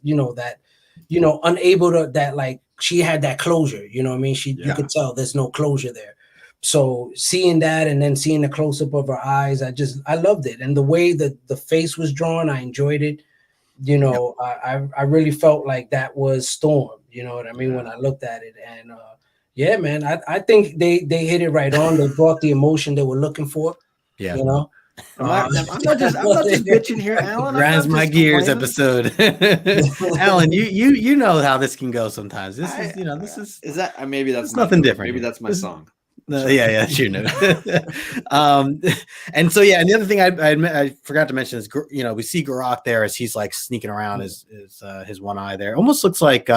[SPEAKER 3] unable to that like. She had that closure, you could tell there's no closure there. So seeing that and then seeing the close up of her eyes, I loved it. And the way that the face was drawn, I enjoyed it. I really felt like that was Storm, you know what I mean? When I looked at it and man, I think they hit it right on. They brought the emotion they were looking for,
[SPEAKER 2] I'm not just bitching here, Alan.
[SPEAKER 1] Grinds my gears episode. Alan, you know how this can go sometimes.
[SPEAKER 2] Is that maybe that's
[SPEAKER 1] nothing different.
[SPEAKER 2] Maybe that's my song.
[SPEAKER 1] Yeah, sure. No. And so and the other thing I forgot to mention is we see Garak there as he's like sneaking around his one eye there. Almost looks like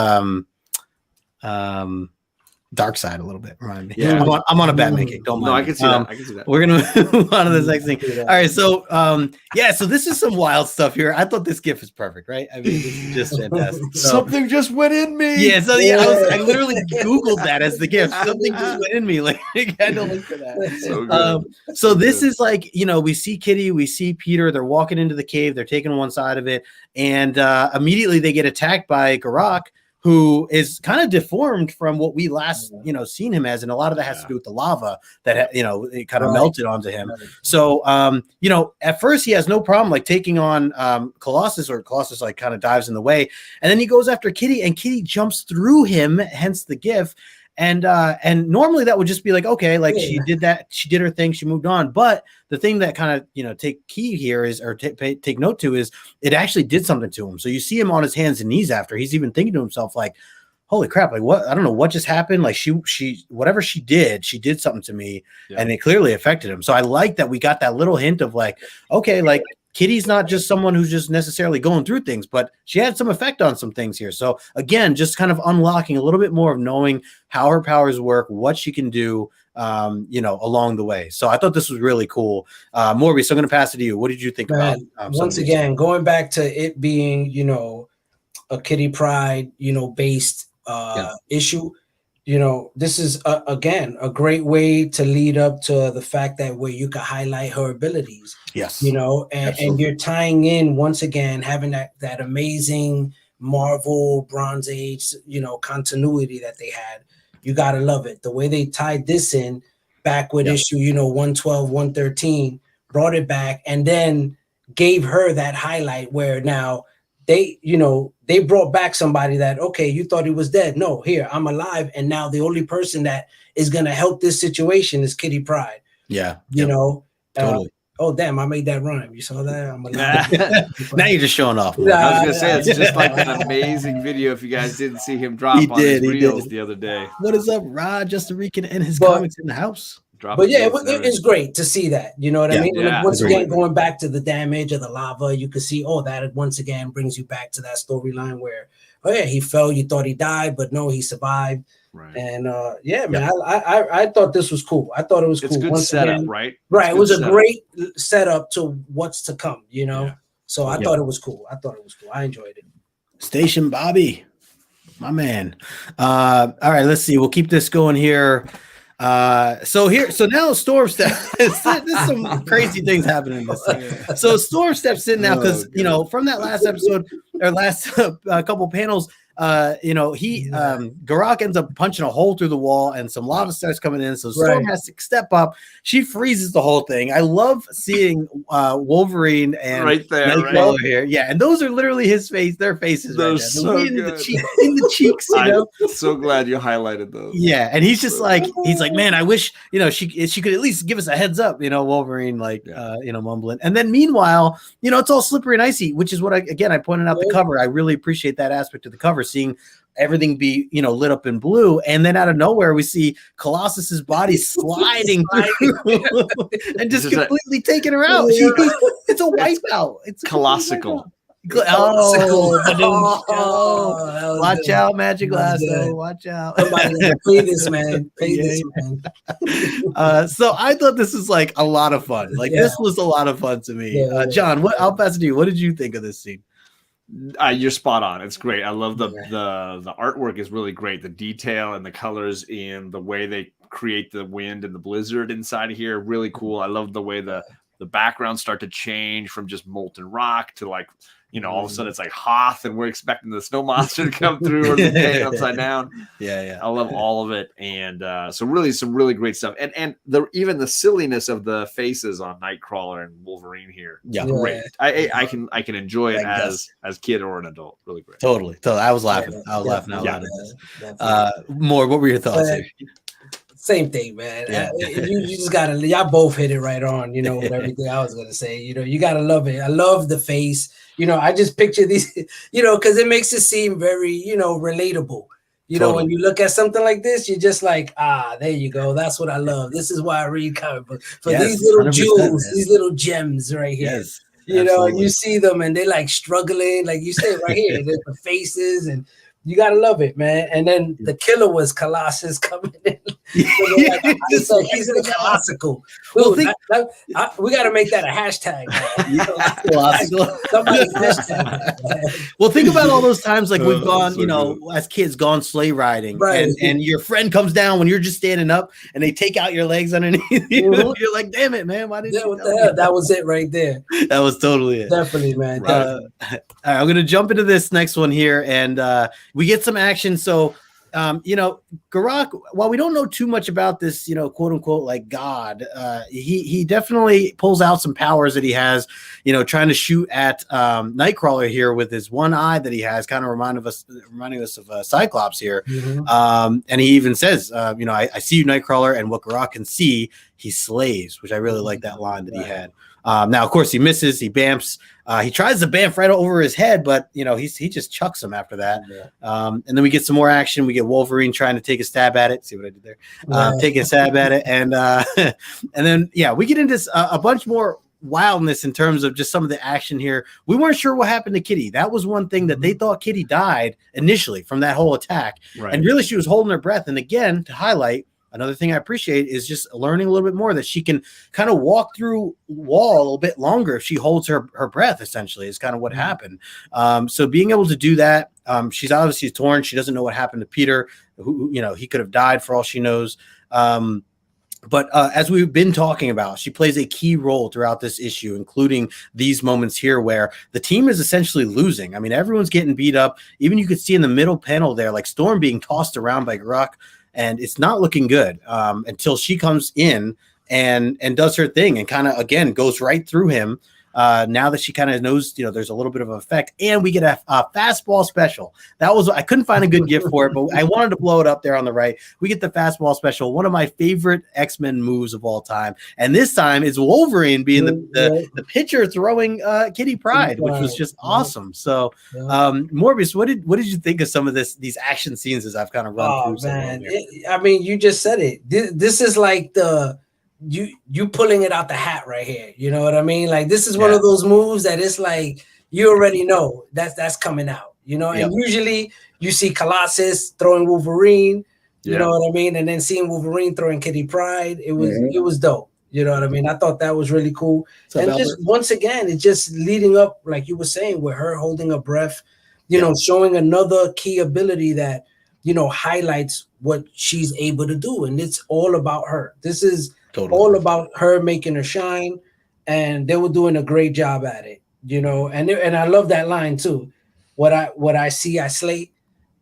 [SPEAKER 1] Dark Side a little bit. Remind me. Yeah, I'm on a Batman kick. Don't mind.
[SPEAKER 2] No, I can see that. I can see that.
[SPEAKER 1] We're gonna move on to this next thing. All right, so so this is some wild stuff here. I thought this GIF is perfect, right? I mean, this is just fantastic. So,
[SPEAKER 2] something just went in me.
[SPEAKER 1] Yeah, so I literally Googled that as the GIF. Something just went in me. Like I had to look for that.
[SPEAKER 2] So good.
[SPEAKER 1] So this is like we see Kitty, we see Peter. They're walking into the cave. They're taking one side of it, and immediately they get attacked by Garak, who is kind of deformed from what we last, seen him as. And a lot of that has to do with the lava that, it kind of melted onto him. So, at first he has no problem like taking on Colossus, or Colossus like kind of dives in the way. And then he goes after Kitty, and Kitty jumps through him, hence the GIF. And normally that would just be like, okay, like she did that, she did her thing, she moved on. But the thing that kind of, take key here is, or take note to is, it actually did something to him. So you see him on his hands and knees after. He's even thinking to himself, like, holy crap, like what? I don't know what just happened. Like she whatever she did something to me, and it clearly affected him. So I like that we got that little hint of like, okay, like Kitty's not just someone who's just necessarily going through things, but she had some effect on some things here. So again, just kind of unlocking a little bit more of knowing how her powers work, what she can do, along the way. So I thought this was really cool. Morbius, I'm going to pass it to you. What did you think about?
[SPEAKER 3] Once again, going back to it being, a Kitty Pryde, based issue. This is again a great way to lead up to the fact that where you can highlight her abilities.
[SPEAKER 1] Yes.
[SPEAKER 3] And you're tying in once again, having that amazing Marvel Bronze Age, continuity that they had. You gotta love it. The way they tied this in back with issue, 112, 113, brought it back, and then gave her that highlight where now they brought back somebody that, okay, you thought he was dead. No, here, I'm alive. And now the only person that is going to help this situation is Kitty Pryde.
[SPEAKER 1] Yeah.
[SPEAKER 3] Totally. Oh, damn, I made that rhyme. You saw that? I'm alive.
[SPEAKER 1] Now you're just showing off.
[SPEAKER 2] I was going to say, it's just like that amazing video. If you guys didn't see him drop on his reels the other day.
[SPEAKER 1] What is up, Rod? Justin Rican and his comics in the house.
[SPEAKER 3] But yeah, it's great to see that. You know what I mean?
[SPEAKER 2] Yeah,
[SPEAKER 3] once again, going back to the damage of the lava, you can see, that once again brings you back to that storyline where, he fell, you thought he died, but no, he survived.
[SPEAKER 2] Right.
[SPEAKER 3] And man, I thought this was cool. I thought it was cool.
[SPEAKER 2] It's good
[SPEAKER 3] once
[SPEAKER 2] setup,
[SPEAKER 3] again,
[SPEAKER 2] right?
[SPEAKER 3] Right. It was a great setup to what's to come, So I thought it was cool. I enjoyed it. Station
[SPEAKER 1] Bobby, my man. All right, let's see. We'll keep this going here. So now Storm steps. There's some crazy things happening in this thing. So Storm steps in now because from that last episode or last couple panels, Garak ends up punching a hole through the wall and some lava starts coming in. So Storm has to step up. She freezes the whole thing. I love seeing Wolverine and Nightcrawler here. Yeah, and those are literally their faces.
[SPEAKER 2] They're
[SPEAKER 1] right
[SPEAKER 2] so
[SPEAKER 1] in
[SPEAKER 2] good.
[SPEAKER 1] the cheeks.
[SPEAKER 2] I'm so glad you highlighted those.
[SPEAKER 1] Yeah, and he's like, man, I wish she could at least give us a heads up. Wolverine mumbling. And then meanwhile, it's all slippery and icy, which is what I pointed out the cover. I really appreciate that aspect of the cover. Seeing everything be lit up in blue, and then out of nowhere we see Colossus's body sliding through and just completely taking her out. It's a wipeout. It's
[SPEAKER 2] colossical.
[SPEAKER 1] Watch out, Magic Lasso. Watch out.
[SPEAKER 3] Play this, man.
[SPEAKER 1] So I thought this was a lot of fun. This was a lot of fun to me. John, I'll pass it to you. What did you think of this scene?
[SPEAKER 2] You're spot on. It's great. I love the artwork is really great. The detail and the colors in the way they create the wind and the blizzard inside of here, really cool. I love the way the backgrounds start to change from just molten rock to all of a sudden it's like Hoth, and we're expecting the snow monster to come through or the day upside down.
[SPEAKER 1] Yeah.
[SPEAKER 2] I love all of it, and so really some really great stuff, and even the silliness of the faces on Nightcrawler and Wolverine here.
[SPEAKER 1] Yeah,
[SPEAKER 2] great. I can enjoy it as kid or an adult. Really great.
[SPEAKER 1] Totally. I was laughing. I was laughing out loud. More. What were your thoughts?
[SPEAKER 3] Same thing, man. You just gotta. Y'all both hit it right on. With everything I was gonna say. You gotta love it. I love the face. I just picture these. Because it makes it seem very, relatable. When you look at something like this, you're just like, there you go. That's what I love. This is why I read comic books for these little jewels, these little gems right here.
[SPEAKER 1] Yes,
[SPEAKER 3] and you see them and they're struggling, like you said right here. There's the faces and. You gotta love it, man. And then the killer was Colossus coming in. He's in the Colossical. Dude, we gotta make that a hashtag. Somebody hashtag.
[SPEAKER 1] Well, think about all those times we've gone, as kids, gone sleigh riding,
[SPEAKER 3] right?
[SPEAKER 1] And your friend comes down when you're just standing up, and they take out your legs underneath. You're like, damn it, man! Why did you?
[SPEAKER 3] What the hell? That was it right there.
[SPEAKER 1] That was totally it.
[SPEAKER 3] Definitely, man.
[SPEAKER 1] All right, I'm gonna jump into this next one here, and we get some action. So, Garak, while we don't know too much about this, quote unquote, God, he definitely pulls out some powers that he has, trying to shoot at Nightcrawler here with his one eye that he has, kind of reminding us of Cyclops here.
[SPEAKER 3] Mm-hmm.
[SPEAKER 1] And he even says, I see you, Nightcrawler, and what Garak can see, he slays, which I really like that line that he had. Now, of course, he misses. He bamps. He tries to bamf right over his head, but he just chucks him after that. Yeah. And then we get some more action. We get Wolverine trying to take a stab at it. See what I did there? Take a stab at it, and then we get into a bunch more wildness in terms of just some of the action here. We weren't sure what happened to Kitty. That was one thing that they thought Kitty died initially from that whole attack, and really she was holding her breath. And again, to highlight. Another thing I appreciate is just learning a little bit more that she can kind of walk through wall a little bit longer if she holds her breath, essentially, is kind of what happened. So being able to do that, she's obviously torn. She doesn't know what happened to Peter, who he could have died for all she knows. But as we've been talking about, she plays a key role throughout this issue, including these moments here where the team is essentially losing. I mean, everyone's getting beat up. Even you could see in the middle panel there, like Storm being tossed around by Grok, and it's not looking good until she comes in and does her thing and kind of, again, goes right through him. Now that she kind of knows, there's a little bit of an effect, and we get a fastball special. That was, I couldn't find a good gift for it, but I wanted to blow it up there on the right. We get the fastball special, one of my favorite X-Men moves of all time. And this time it's Wolverine being the pitcher throwing Kitty Pryde, which was just awesome. So, Morbius, what did you think of some of these action scenes as I've kind of run through?
[SPEAKER 3] Man, I mean, you just said it. This is like you pulling it out the hat right here. You know what I mean? Like, this is one of those moves that it's like you already know that's coming out. And usually you see Colossus throwing Wolverine. You know what I mean? And then seeing Wolverine throwing Kitty Pryde, it was dope. You know what I mean? I thought that was really cool. And just once again, it's just leading up, like you were saying, with her holding her breath. Showing another key ability that highlights what she's able to do, and it's all about her. This is all about her making her shine, and they were doing a great job at it, and I love that line too. What I see, I slay.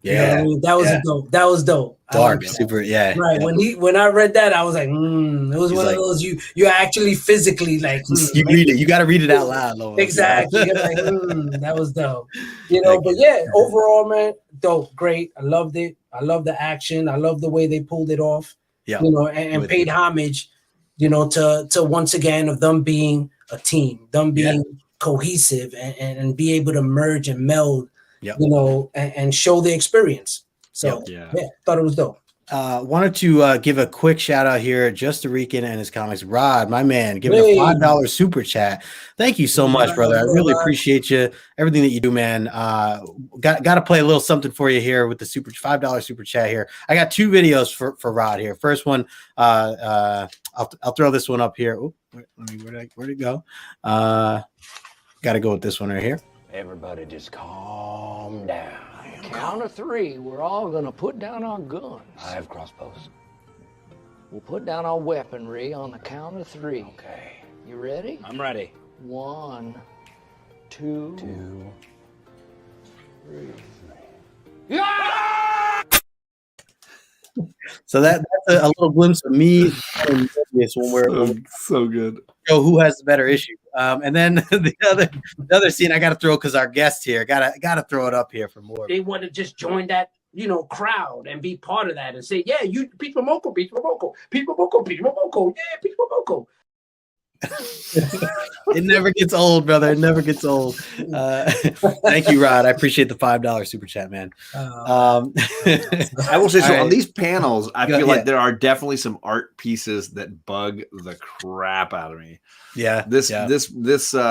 [SPEAKER 1] Yeah,
[SPEAKER 3] that was dope. That was dope.
[SPEAKER 1] Dark, super,
[SPEAKER 3] right. When I read that, I was like, it was one of those you actually physically like.
[SPEAKER 1] You read it. You got to read it out loud, Lord.
[SPEAKER 3] Exactly. You're like, that was dope. But yeah, overall, man, dope, great. I loved it. I love the action. I love the way they pulled it off. Yeah. And paid homage. To once again of them being a team, them being cohesive and be able to merge and meld, and show the experience. So thought it was dope.
[SPEAKER 1] Wanted to give a quick shout out here, Just Rican and his comics. Rod, my man, giving a $5 super chat. Thank you so much, brother. I really appreciate you, everything that you do, man. Got to play a little something for you here with the $5 super chat here. I got two videos for Rod here. First one, I'll throw this one up here. Oh, where'd it go? Got to go with this one right here.
[SPEAKER 4] Everybody just calm down. Count of three, we're all gonna put down our guns.
[SPEAKER 5] I have crossbows.
[SPEAKER 4] We'll put down our weaponry on the count of three.
[SPEAKER 5] Okay.
[SPEAKER 4] You ready?
[SPEAKER 5] I'm ready.
[SPEAKER 4] 1, 2, 3.
[SPEAKER 5] Yeah!
[SPEAKER 1] So that's a little glimpse of me and Morbius when we're
[SPEAKER 2] so good.
[SPEAKER 1] Show who has the better issue. And then the other scene I got to throw because our guest here got to throw it up here for more.
[SPEAKER 3] They want to just join that crowd and be part of that and say, yeah, you Peach Momoko, yeah, Peach Momoko.
[SPEAKER 1] It never gets old, brother. It never gets old. Thank you, Rod. I appreciate the $5 super chat, man.
[SPEAKER 2] I will say so. On these panels, I feel like there are definitely some art pieces that bug the crap out of me.
[SPEAKER 1] Yeah,
[SPEAKER 2] this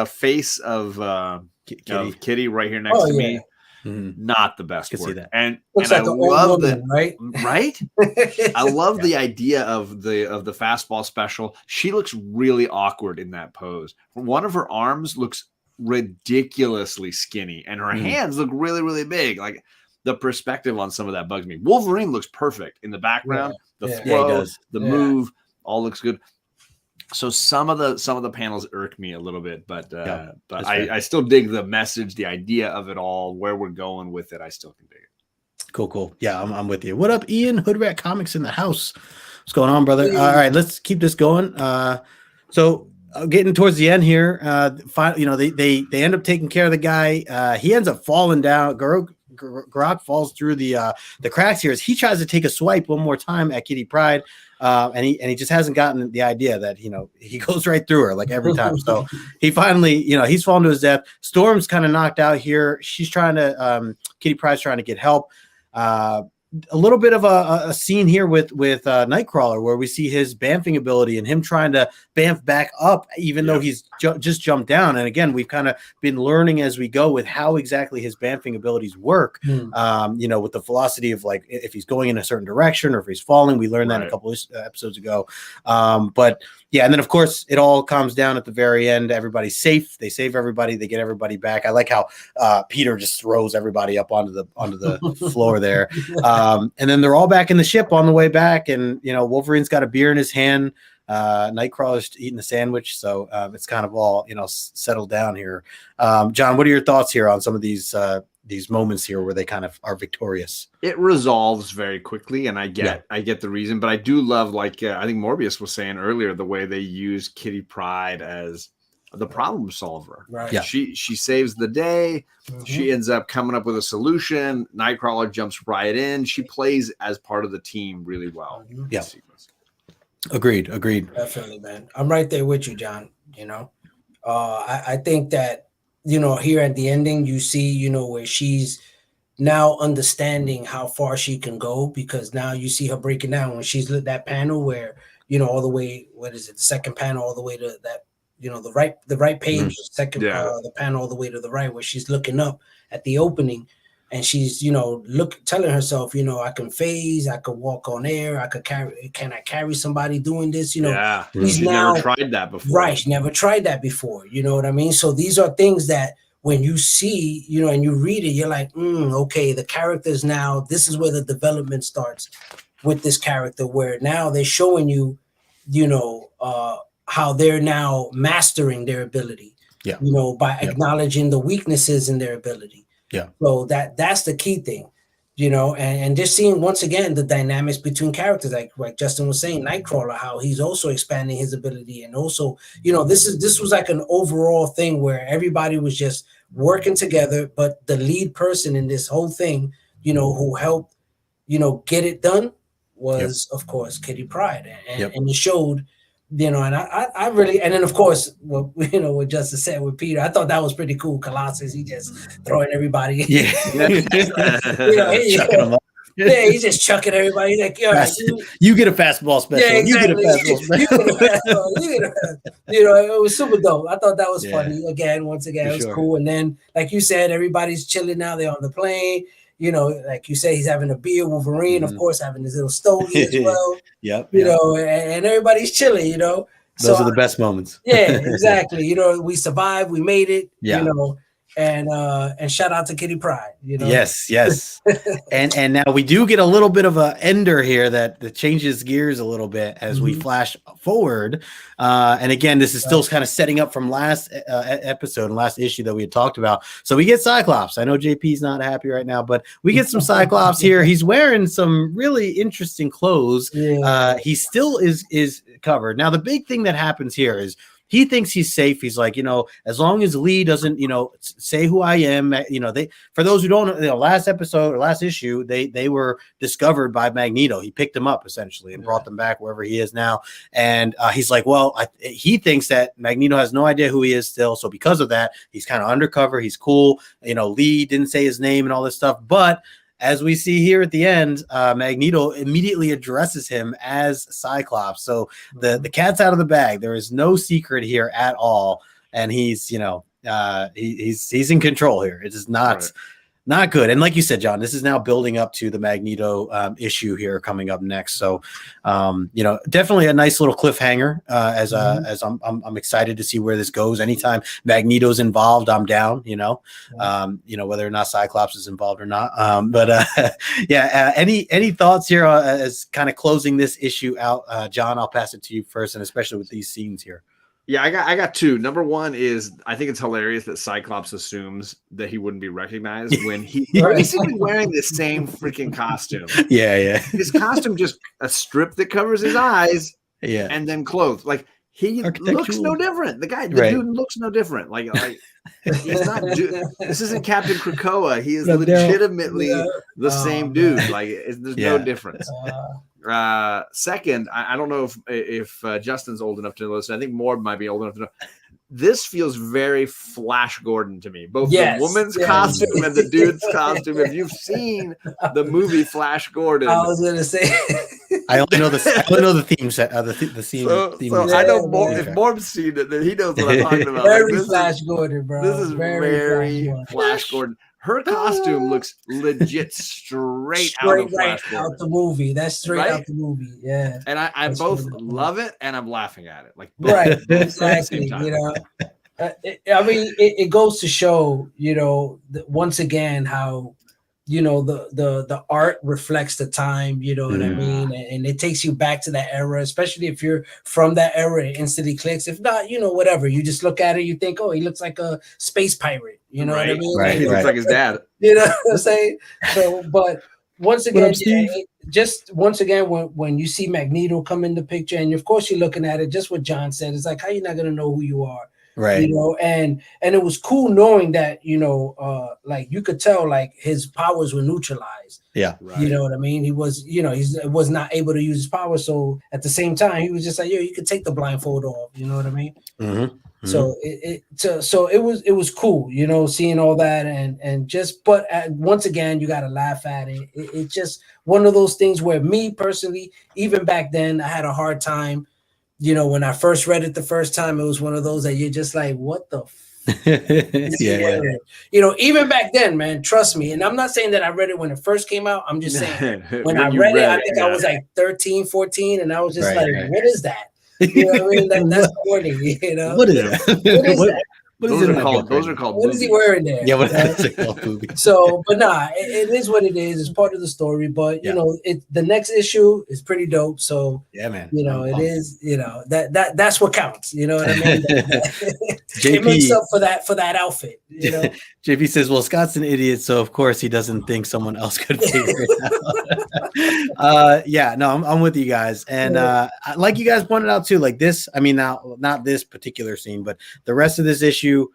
[SPEAKER 2] face of Kitty right here next to me. Not the best work.
[SPEAKER 1] See that.
[SPEAKER 2] And
[SPEAKER 3] looks
[SPEAKER 2] I
[SPEAKER 3] like
[SPEAKER 2] love
[SPEAKER 3] woman, right?
[SPEAKER 2] I love the idea of the fastball special. She looks really awkward in that pose. One of her arms looks ridiculously skinny, and her hands look really, really big. Like, the perspective on some of that bugs me. Wolverine looks perfect in the background. The throw, the move, all looks good. So some of the panels irk me a little bit, but I still dig the message, the idea of it all, where we're going with it. I still can dig it.
[SPEAKER 1] Cool. Yeah, I'm with you. What up, Ian? Hood Rat Comics in the house. What's going on, brother? All right, let's keep this going. So getting towards the end here, they end up taking care of the guy. He ends up falling down. Grok falls through the cracks here as he tries to take a swipe one more time at Kitty Pryde. And he just hasn't gotten the idea that, he goes right through her like every time. So he finally, he's fallen to his death. Storm's kind of knocked out here. She's trying to, Kitty Pryde's trying to get help. A little bit of a scene here with Nightcrawler where we see his bamfing ability and him trying to bamf back up, even though he's just jumped down. And again, we've kind of been learning as we go with how exactly his bamfing abilities work. With the velocity of like if he's going in a certain direction or if he's falling. We learned that a couple of episodes ago. But yeah, and then of course it all comes down at the very end. Everybody's safe. They save everybody. They get everybody back. I like how Peter just throws everybody up onto the floor there. And then they're all back in the ship on the way back, and Wolverine's got a beer in his hand. Nightcrawler's eating a sandwich, so it's kind of all settled down here. John, what are your thoughts here on some of these moments here where they kind of are victorious?
[SPEAKER 2] It resolves very quickly, and I get the reason, but I do love, like I think Morbius was saying earlier, the way they use Kitty Pryde as the problem solver.
[SPEAKER 3] Right.
[SPEAKER 1] Yeah.
[SPEAKER 2] She saves the day. She ends up coming up with a solution. Nightcrawler jumps right in. She plays as part of the team really well.
[SPEAKER 1] Yeah. Agreed.
[SPEAKER 3] Definitely, man. I'm right there with you, John. I think that here at the ending, you see, where she's now understanding how far she can go, because now you see her breaking down when she's lit that panel where, all the way, what is it? The second panel, all the way to that, the right page, the panel all the way to the right, where she's looking up at the opening, and she's, telling herself, I can phase, I can walk on air, can I carry somebody doing this?
[SPEAKER 2] She's
[SPEAKER 3] now
[SPEAKER 2] never tried that before.
[SPEAKER 3] Right. She never tried that before. You know what I mean? So these are things that when you see, and you read it, you're like, okay, the characters now, this is where the development starts with this character, where now they're showing you, how they're now mastering their ability, by acknowledging the weaknesses in their ability.
[SPEAKER 1] Yeah.
[SPEAKER 3] So that's the key thing, and just seeing once again the dynamics between characters, like Justin was saying, Nightcrawler, how he's also expanding his ability, and also, this was like an overall thing where everybody was just working together, but the lead person in this whole thing, who helped, get it done was of course Kitty Pryde, and it showed. And I really, and then of course, what Justin said with Peter, I thought that was pretty cool. Colossus, he just throwing everybody.
[SPEAKER 1] Yeah.
[SPEAKER 3] He's just chucking everybody. He's like,
[SPEAKER 1] you get a fastball special.
[SPEAKER 3] Yeah, exactly. It was super dope. I thought that was funny. Once again, it was cool. And then, like you said, everybody's chilling now. They're on the plane. Like you say, he's having a beer. Wolverine, of course, having his little stogie as well. And everybody's chilling.
[SPEAKER 1] Those are the best moments.
[SPEAKER 3] Yeah, exactly. We survived. We made it. And shout out to Kitty Pryde.
[SPEAKER 1] Yes. and now we do get a little bit of a ender here that changes gears a little bit as we flash forward. And again, this is still kind of setting up from last episode and last issue that we had talked about. So we get Cyclops. I know JP's not happy right now, but we get some Cyclops here. He's wearing some really interesting clothes. He still is covered. Now, the big thing that happens here is he thinks he's safe. He's like, as long as Lee doesn't, say who I am, they, for those who don't know, last episode or last issue, they were discovered by Magneto. He picked them up essentially and brought them back wherever he is now. And he's like, well, he thinks that Magneto has no idea who he is still. So because of that, he's kind of undercover. He's cool. Lee didn't say his name and all this stuff, but as we see here at the end, Magneto immediately addresses him as Cyclops. So the cat's out of the bag. There is no secret here at all, and he's he's in control here. It is not good. And like you said, John, this is now building up to the Magneto issue here coming up next. So definitely a nice little cliffhanger. As I'm excited to see where this goes. Anytime Magneto's involved, I'm down. Whether or not Cyclops is involved or not. Any thoughts here as kind of closing this issue out, John? I'll pass it to you first, and especially with these scenes here.
[SPEAKER 2] Yeah, I got two. Number one is I think it's hilarious that Cyclops assumes that he wouldn't be recognized when he's basically wearing the same freaking costume.
[SPEAKER 1] Yeah.
[SPEAKER 2] His costume just a strip that covers his eyes, and then clothes. Like he looks no different. The dude looks no different. Like he's not. This isn't Captain Krakoa. He is legitimately the same dude. Like there's no difference. Second, I don't know if Justin's old enough to listen. I think Morb might be old enough to know. This feels very Flash Gordon to me. Both the woman's costume and the dude's costume. If you've seen the movie Flash Gordon,
[SPEAKER 3] I was gonna say.
[SPEAKER 1] I only know the theme set. The theme.
[SPEAKER 2] So I know if Morb's seen it, then he knows what I'm talking about.
[SPEAKER 3] Very Flash Gordon, bro.
[SPEAKER 2] This is very Flash Gordon. Her costume looks legit straight out of Flash Gordon.
[SPEAKER 3] Out the movie. That's straight out the movie. Yeah.
[SPEAKER 2] And I both love it and I'm laughing at it. Like
[SPEAKER 3] exactly. It goes to show, once again how the art reflects the time, you know what I mean, and it takes you back to that era, especially if you're from that era. It instantly clicks. If not, whatever, you just look at it, you think, oh, he looks like a space pirate, you know what I mean?
[SPEAKER 1] Right,
[SPEAKER 2] He looks like his dad.
[SPEAKER 3] You know what I'm saying? So, but once again, when you see Magneto come in the picture, and of course you're looking at it, just what John said, it's like, how you not gonna know who you are?
[SPEAKER 1] Right.
[SPEAKER 3] And it was cool knowing that, like you could tell like his powers were neutralized.
[SPEAKER 1] Yeah.
[SPEAKER 2] Right.
[SPEAKER 3] You know what I mean? He was, he was not able to use his power. So at the same time, he was just like, you could take the blindfold off. You know what I mean?
[SPEAKER 1] Mm-hmm.
[SPEAKER 3] So it was cool, seeing all that and just, but once again, you got to laugh at it. It's just one of those things where me personally, even back then, I had a hard time. When I first read it the first time, it was one of those that you're just like, what the even back then, man, trust me. And I'm not saying that I read it when it first came out. I'm just saying when I read it, I think I was like 13, 14, and I was just what is that? You know what I mean? That's corny,
[SPEAKER 1] What is that?
[SPEAKER 2] Those are called
[SPEAKER 3] what is he wearing there?
[SPEAKER 1] Yeah, that's called
[SPEAKER 3] So, but it is what it is. It's part of the story. But the next issue is pretty dope. So
[SPEAKER 1] yeah, man.
[SPEAKER 3] It is. That's what counts. You know what I mean?
[SPEAKER 1] JP,
[SPEAKER 3] it makes up for that outfit.
[SPEAKER 1] JP says, "Well, Scott's an idiot, so of course he doesn't think someone else could figure it out." Yeah, no, I'm with you guys, and like you guys pointed out too, like this. I mean, now not this particular scene, but the rest of this issue,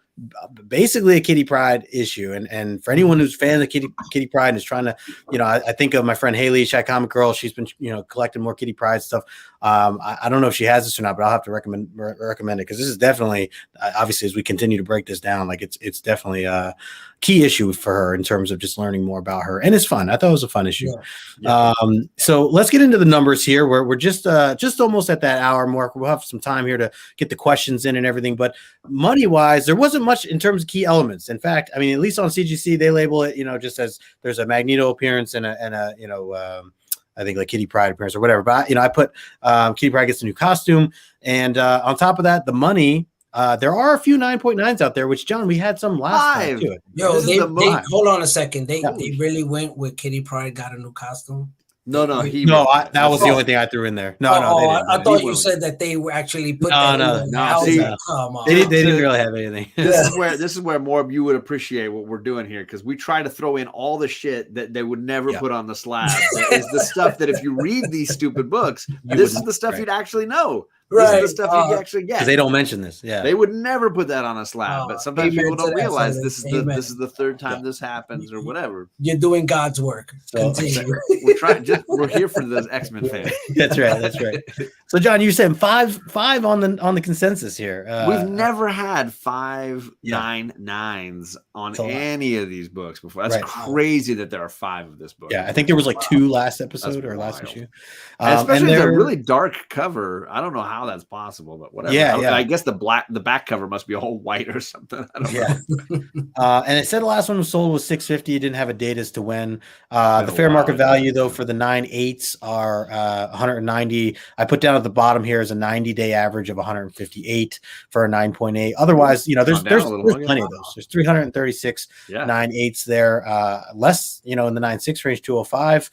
[SPEAKER 1] basically a Kitty Pryde issue, and for anyone who's a fan of Kitty Pryde and is trying to, I think of my friend Haley, Shy Comic Girl. She's been collecting more Kitty Pryde stuff. I don't know if she has this or not, but I'll have to recommend it, because this is definitely, obviously, as we continue to break this down, like it's definitely a key issue for her in terms of just learning more about her, and it's fun. I thought it was a fun issue. Yeah. So let's get into the numbers here. We're just almost at that hour mark. We'll have some time here to get the questions in and everything, but money wise, there wasn't much in terms of key elements. In fact, I mean, at least on CGC, they label it, just as there's a Magneto appearance and I think like Kitty Pryde appearance or whatever. But I put Kitty Pryde gets a new costume, and on top of that, the money. There are a few 9.9s out there, which, John, we had some last time too.
[SPEAKER 3] Yo, they hold on a second. They really went with Kitty Pryde got a new costume.
[SPEAKER 2] No,
[SPEAKER 1] that was the only thing I threw in there. No,
[SPEAKER 3] I thought you said that they were actually put that in the
[SPEAKER 1] Come on. They didn't really have anything.
[SPEAKER 2] This is where Morb, you would appreciate what we're doing here, because we try to throw in all the shit that they would never put on the slab. It's the stuff that if you read these stupid books, this is the stuff you'd actually know. This is the stuff you actually get.
[SPEAKER 1] Because they don't mention this. Yeah,
[SPEAKER 2] they would never put that on a slab. But sometimes people don't realize this is the third time this happens or whatever.
[SPEAKER 3] You're doing God's work.
[SPEAKER 2] So, we're here for those X-Men fans.
[SPEAKER 1] That's right. So, John, you said five on the consensus here.
[SPEAKER 2] We've never had 5 9/9s on any of these books before. That's crazy that there are 5 of this book.
[SPEAKER 1] Yeah, I think there was like 2 last episode or last issue.
[SPEAKER 2] Especially a really dark cover. I don't know how that's possible, but whatever.
[SPEAKER 1] Yeah.
[SPEAKER 2] I guess the back cover must be all white or something. I don't
[SPEAKER 1] know. And it said the last one was sold was $650. It didn't have a date as to when. The fair market value though for the 9/8s are 190. I put down at the bottom here is a 90-day average of 158 for a 9.8. Otherwise, there's plenty of those. There's 336 9/8s there. Less, in the 9.6 range, 205.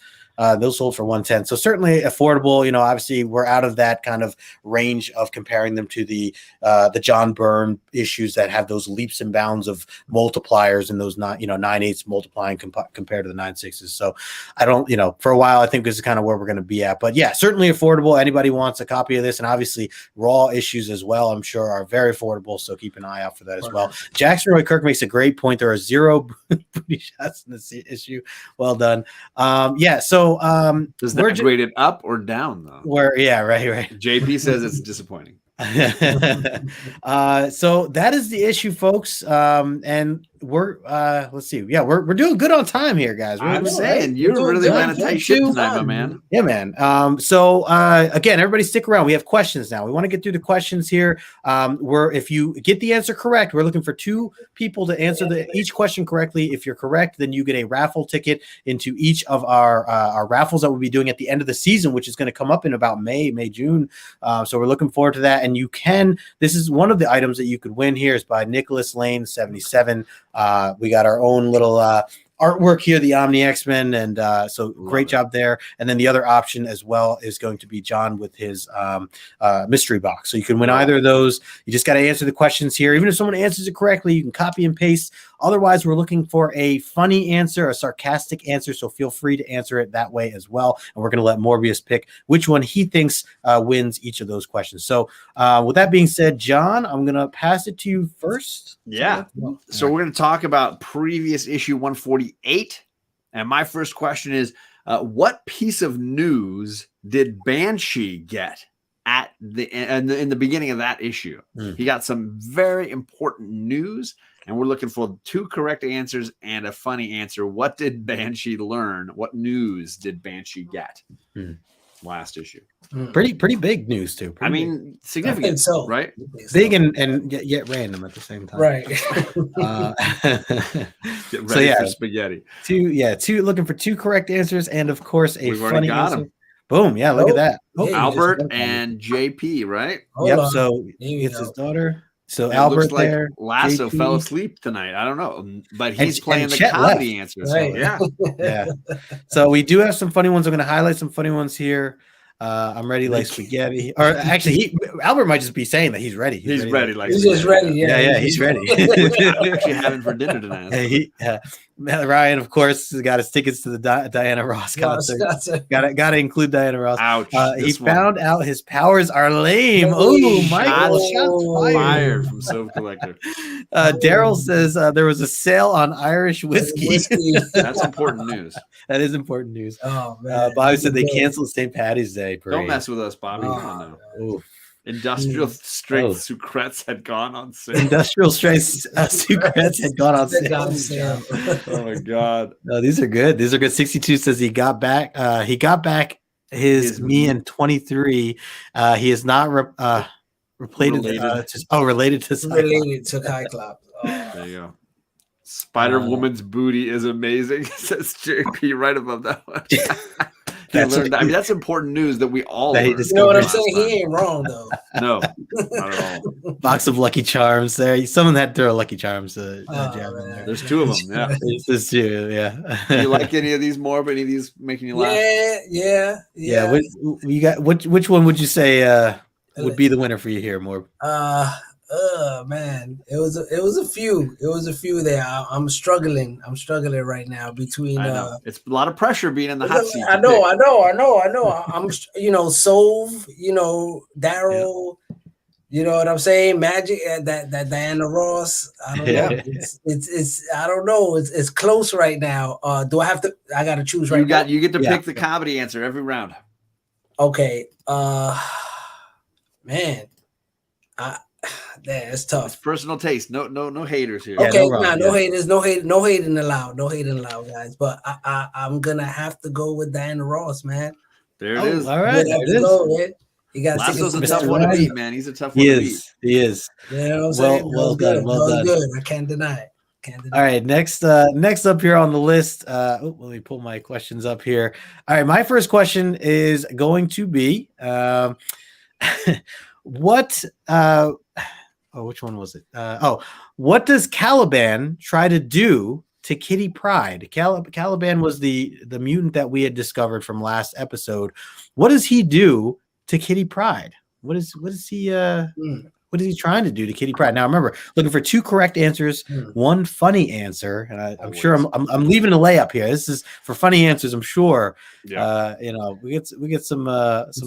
[SPEAKER 1] Those sold for 110. So certainly affordable. Obviously we're out of that kind of range of comparing them to the John Byrne issues that have those leaps and bounds of multipliers and those 9/8s multiplying compared to the 9/6s. So I don't, for a while, I think this is kind of where we're going to be at, but yeah, certainly affordable. Anybody wants a copy of this, and obviously raw issues as well, I'm sure are very affordable. So keep an eye out for that as well. Jackson Roy Kirk makes a great point. There are 0 booty shots in this issue. Well done. So
[SPEAKER 2] does that grade it up or down though?
[SPEAKER 1] Right.
[SPEAKER 2] JP says it's disappointing.
[SPEAKER 1] So that is the issue, folks. And we're let's see. Yeah, we're doing good on time here, guys.
[SPEAKER 2] I'm saying you really ran a tight ship tonight, my man.
[SPEAKER 1] Yeah, man. So again, everybody stick around. We have questions now. We want to get through the questions here. If you get the answer correct, we're looking for 2 people to answer each question correctly. If you're correct, then you get a raffle ticket into each of our raffles that we'll be doing at the end of the season, which is going to come up in about May, June. So we're looking forward to that. And this is one of the items that you could win here is by Nicholas Lane 77. We got our own little artwork here, the Omni X-Men, and so great job there. And then the other option as well is going to be John with his mystery box. So you can win either of those. You just got to answer the questions here. Even if someone answers it correctly, you can copy and paste. Otherwise, we're looking for a funny answer, a sarcastic answer. So feel free to answer it that way as well. And we're going to let Morbius pick which one he thinks wins each of those questions. So with that being said, John, I'm going to pass it to you first.
[SPEAKER 2] Yeah. So we're going to talk about previous issue 148. And my first question is, what piece of news did Banshee get at in the beginning of that issue? He got some very important news, and we're looking for 2 correct answers and a funny answer. What did Banshee learn? What news did Banshee get last issue?
[SPEAKER 1] Pretty big news too.
[SPEAKER 2] I mean, significant,
[SPEAKER 3] so.
[SPEAKER 2] Right?
[SPEAKER 1] Big and yet random at the same time.
[SPEAKER 3] Right.
[SPEAKER 2] Get ready for spaghetti.
[SPEAKER 1] Two looking for 2 correct answers and of course a
[SPEAKER 2] We've
[SPEAKER 1] funny
[SPEAKER 2] already got
[SPEAKER 1] answer.
[SPEAKER 2] them.
[SPEAKER 1] Boom! Yeah, look at that.
[SPEAKER 3] Yeah,
[SPEAKER 2] Albert and JP, right?
[SPEAKER 1] Yep. So it's his daughter. So
[SPEAKER 2] It
[SPEAKER 1] Albert
[SPEAKER 2] looks like
[SPEAKER 1] there.
[SPEAKER 2] Lasso
[SPEAKER 1] JP.
[SPEAKER 2] fell asleep tonight. I don't know, but he's
[SPEAKER 1] And
[SPEAKER 2] playing the
[SPEAKER 1] Chet
[SPEAKER 2] comedy
[SPEAKER 1] left.
[SPEAKER 2] answers.
[SPEAKER 3] Right.
[SPEAKER 2] Yeah.
[SPEAKER 1] Yeah. So we do have some funny ones. I'm going to highlight some funny ones here. I'm ready like spaghetti. Or actually, Albert might just be saying that he's ready.
[SPEAKER 2] He's ready. Like
[SPEAKER 3] He's just ready.
[SPEAKER 1] Yeah, he's ready.
[SPEAKER 2] I'm actually having for dinner tonight.
[SPEAKER 1] Ryan, of course, has got his tickets to the Diana Ross concert. Got to include Diana Ross.
[SPEAKER 2] Ouch!
[SPEAKER 1] He found out his powers are lame. Oh, Michael, shots
[SPEAKER 2] fired from Soap Collector.
[SPEAKER 1] Daryl says there was a sale on Irish whiskey.
[SPEAKER 2] That's important news.
[SPEAKER 1] That is important news.
[SPEAKER 3] Oh man!
[SPEAKER 1] Bobby said they canceled St. Patty's Day parade.
[SPEAKER 2] Don't mess with us, Bobby. Come on now.
[SPEAKER 1] Ooh.
[SPEAKER 2] Industrial strength sucrets had gone on sale.
[SPEAKER 1] Industrial strength sucrets had gone on sale.
[SPEAKER 2] Oh my god!
[SPEAKER 1] No, these are good. These are good. 62 says he got back. He got back his me in 23. He is not related to Cyclops.
[SPEAKER 3] Related to Cyclops.
[SPEAKER 2] There you go. Spider Woman's booty is amazing. Says JP right above that one. That's important news that we all learned.
[SPEAKER 3] You know what I'm saying? He ain't wrong though.
[SPEAKER 2] No, not at all.
[SPEAKER 1] Box of Lucky Charms there. Someone had to throw Lucky Charms jab in there.
[SPEAKER 2] There's 2 of them. Yeah,
[SPEAKER 1] there's 2. Yeah.
[SPEAKER 2] Do you like any of these more? But any of these making you laugh?
[SPEAKER 3] Yeah.
[SPEAKER 1] Which one would you say would be the winner for you here, more?
[SPEAKER 3] Man, it was a few. It was a few there. I'm struggling right now between.
[SPEAKER 2] It's a lot of pressure being in the hot seat.
[SPEAKER 3] I know. I'm Sove. Daryl. You know what I'm saying? Magic. That Diana Ross. I don't know. It's I don't know. It's close right now. Do I have to? I got to choose right now.
[SPEAKER 2] You get to pick the comedy answer every round.
[SPEAKER 3] Okay. Man. It's tough.
[SPEAKER 2] It's personal taste. No haters here.
[SPEAKER 3] Okay, no haters, no hating allowed, guys. But I'm gonna have to go with Diana Ross, man.
[SPEAKER 2] There it is.
[SPEAKER 1] All right,
[SPEAKER 3] You got
[SPEAKER 2] Lasso's a tough one to beat, man. He's a tough one to beat.
[SPEAKER 1] He is.
[SPEAKER 3] You know what I'm saying?
[SPEAKER 1] Well done.
[SPEAKER 3] Good. I can't deny it.
[SPEAKER 1] All right, next up here on the list. Let me pull my questions up here. All right, my first question is going to be what which one was it? What does Caliban try to do to Kitty Pryde? Caliban was the mutant that we had discovered from last episode. What does he do to Kitty Pryde? What is he trying to do to Kitty Pryde? Now remember, looking for 2 correct answers, 1 funny answer, and I'm sure I'm leaving a layup here. This is for funny answers. I'm sure. Yeah. We get some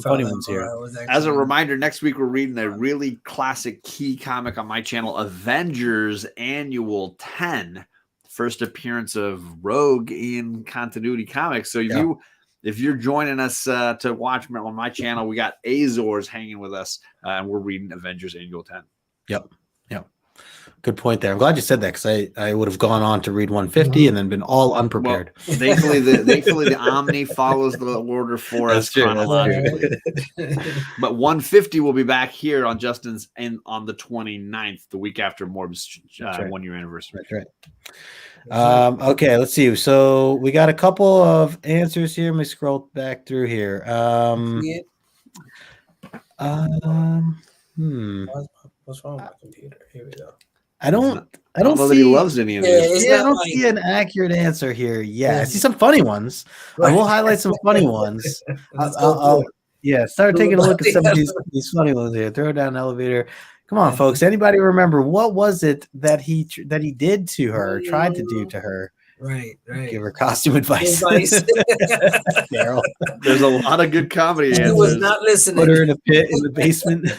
[SPEAKER 1] funny ones here.
[SPEAKER 2] As a reminder, next week we're reading a really classic key comic on my channel, Avengers Annual 10, first appearance of Rogue in Continuity Comics. So if you're joining us to watch on my channel, we got Azores hanging with us, and we're reading Avengers Annual 10.
[SPEAKER 1] Yep. Good point there. I'm glad you said that because I would have gone on to read 150 and then been all unprepared.
[SPEAKER 2] Well, thankfully, the Omni follows the order for us chronologically. But 150 will be back here on Justin's and on the 29th, the week after Morbius' 1-year anniversary.
[SPEAKER 1] That's right. Okay, let's see. So we got a couple of answers here. Let me scroll back through here.
[SPEAKER 3] What's wrong with my computer? Here we go.
[SPEAKER 1] I don't
[SPEAKER 2] know that he
[SPEAKER 1] see.
[SPEAKER 2] loves any of
[SPEAKER 3] Yeah,
[SPEAKER 2] these.
[SPEAKER 3] it's
[SPEAKER 1] Yeah, I
[SPEAKER 3] not
[SPEAKER 1] don't
[SPEAKER 3] like-
[SPEAKER 1] see an accurate answer here. Yeah, I see
[SPEAKER 3] Yeah.
[SPEAKER 1] some funny ones. I
[SPEAKER 3] Right.
[SPEAKER 1] will highlight some funny ones.
[SPEAKER 3] Let's go through it.
[SPEAKER 1] Start taking a look at some of
[SPEAKER 3] Yeah.
[SPEAKER 1] these funny ones here. Throw down the elevator. Come on, folks. Anybody remember what was it that he did to her, or tried to do to her?
[SPEAKER 3] Right.
[SPEAKER 1] Give her costume advice.
[SPEAKER 3] Advice.
[SPEAKER 1] Daryl.
[SPEAKER 2] There's a lot of good comedy
[SPEAKER 3] He
[SPEAKER 2] answers.
[SPEAKER 3] was not listening.
[SPEAKER 1] Put her in a pit in the basement.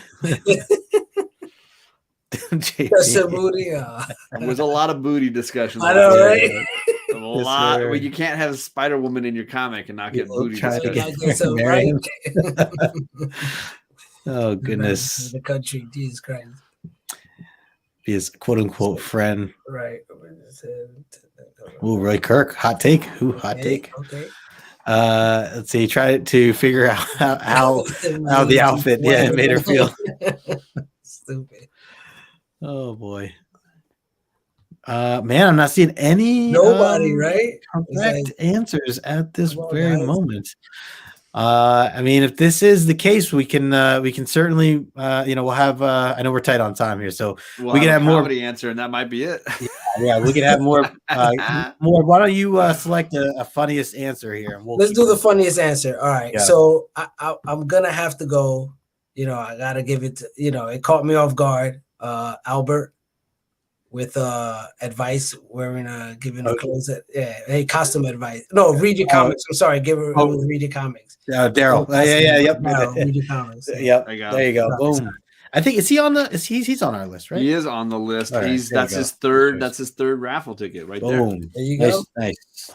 [SPEAKER 1] JP.
[SPEAKER 3] That's a booty.
[SPEAKER 2] There was a lot of booty discussions.
[SPEAKER 3] I know, right?
[SPEAKER 2] A lot. Well, you can't have Spider Woman in your comic and not get
[SPEAKER 1] We'll
[SPEAKER 2] booty
[SPEAKER 1] try to
[SPEAKER 2] discussions.
[SPEAKER 1] get
[SPEAKER 3] So,
[SPEAKER 1] married.
[SPEAKER 3] right?
[SPEAKER 1] Oh goodness.
[SPEAKER 3] The country, Jesus Christ.
[SPEAKER 1] Be his quote unquote friend.
[SPEAKER 3] Right.
[SPEAKER 1] Ooh, Roy Kirk. Hot take. Ooh, hot take.
[SPEAKER 3] Okay.
[SPEAKER 1] Let's see. Try to figure out how the outfit made her feel.
[SPEAKER 3] Stupid.
[SPEAKER 1] Oh boy. Man, I'm not seeing any
[SPEAKER 3] Nobody, right?
[SPEAKER 1] correct answers at this
[SPEAKER 3] Come on,
[SPEAKER 1] very
[SPEAKER 3] guys.
[SPEAKER 1] moment. I mean, if this is the case, we can certainly we'll have I know we're tight on time here, so we can have more
[SPEAKER 2] comedy answer, and that might be it.
[SPEAKER 1] yeah, we can have more more. Why don't you select a funniest answer here, and
[SPEAKER 3] Let's do the funniest answer. All right.
[SPEAKER 1] Yeah.
[SPEAKER 3] So I'm gonna have to go. I gotta give it. It caught me off guard. Albert with advice wearing giving a clothes. Hey, costume advice. No, read your comics. I'm sorry. Read your comics.
[SPEAKER 1] Daryl. Yep.
[SPEAKER 3] Daryl, read your comics.
[SPEAKER 1] Yep.
[SPEAKER 2] There
[SPEAKER 1] There you go. Boom. I think he's on our list, right?
[SPEAKER 2] He is on the list.
[SPEAKER 1] All right,
[SPEAKER 2] That's his third. That's his third raffle ticket right
[SPEAKER 1] Boom.
[SPEAKER 3] There you go.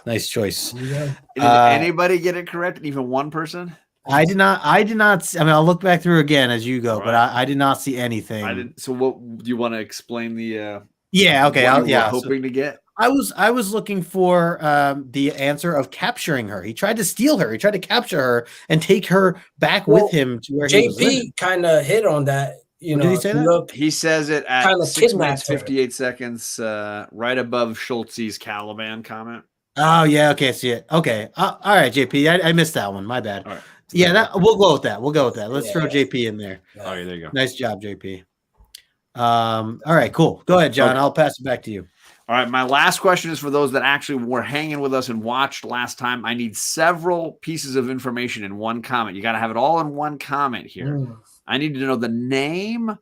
[SPEAKER 1] Nice choice.
[SPEAKER 3] There you go.
[SPEAKER 2] there. Did anybody get it correct? Even one person?
[SPEAKER 1] I did not. I mean, I'll look back through again as you go, but I did not see anything.
[SPEAKER 2] I didn't. So, what do you want to explain the?
[SPEAKER 1] Yeah. Okay.
[SPEAKER 2] what you were
[SPEAKER 1] So
[SPEAKER 2] hoping to get.
[SPEAKER 1] I was looking for the answer of capturing her. He tried to steal her. He tried to capture her and take her back with him to where he was living.
[SPEAKER 3] JP kind of hit on that.
[SPEAKER 1] Did he say that?
[SPEAKER 3] Look,
[SPEAKER 2] He says it at
[SPEAKER 3] Kinda
[SPEAKER 2] 6 minutes
[SPEAKER 3] kidnapped her.
[SPEAKER 2] 58 seconds, right above Schultz's Caliban comment.
[SPEAKER 1] Oh yeah. Okay. I see it. Okay. All right, JP. I missed that one. My bad.
[SPEAKER 2] All right.
[SPEAKER 1] Yeah. We'll go with that. Let's throw
[SPEAKER 3] Yeah.
[SPEAKER 1] JP in there.
[SPEAKER 2] Oh, yeah, there you go.
[SPEAKER 1] Nice job, JP. All right. Cool. Go ahead, John.
[SPEAKER 2] Okay.
[SPEAKER 1] I'll pass it back to you.
[SPEAKER 2] All right, my last question is for those that actually were hanging with us and watched last time. I need several pieces of information in one comment. You got to have it all in one comment here. I need to know the name,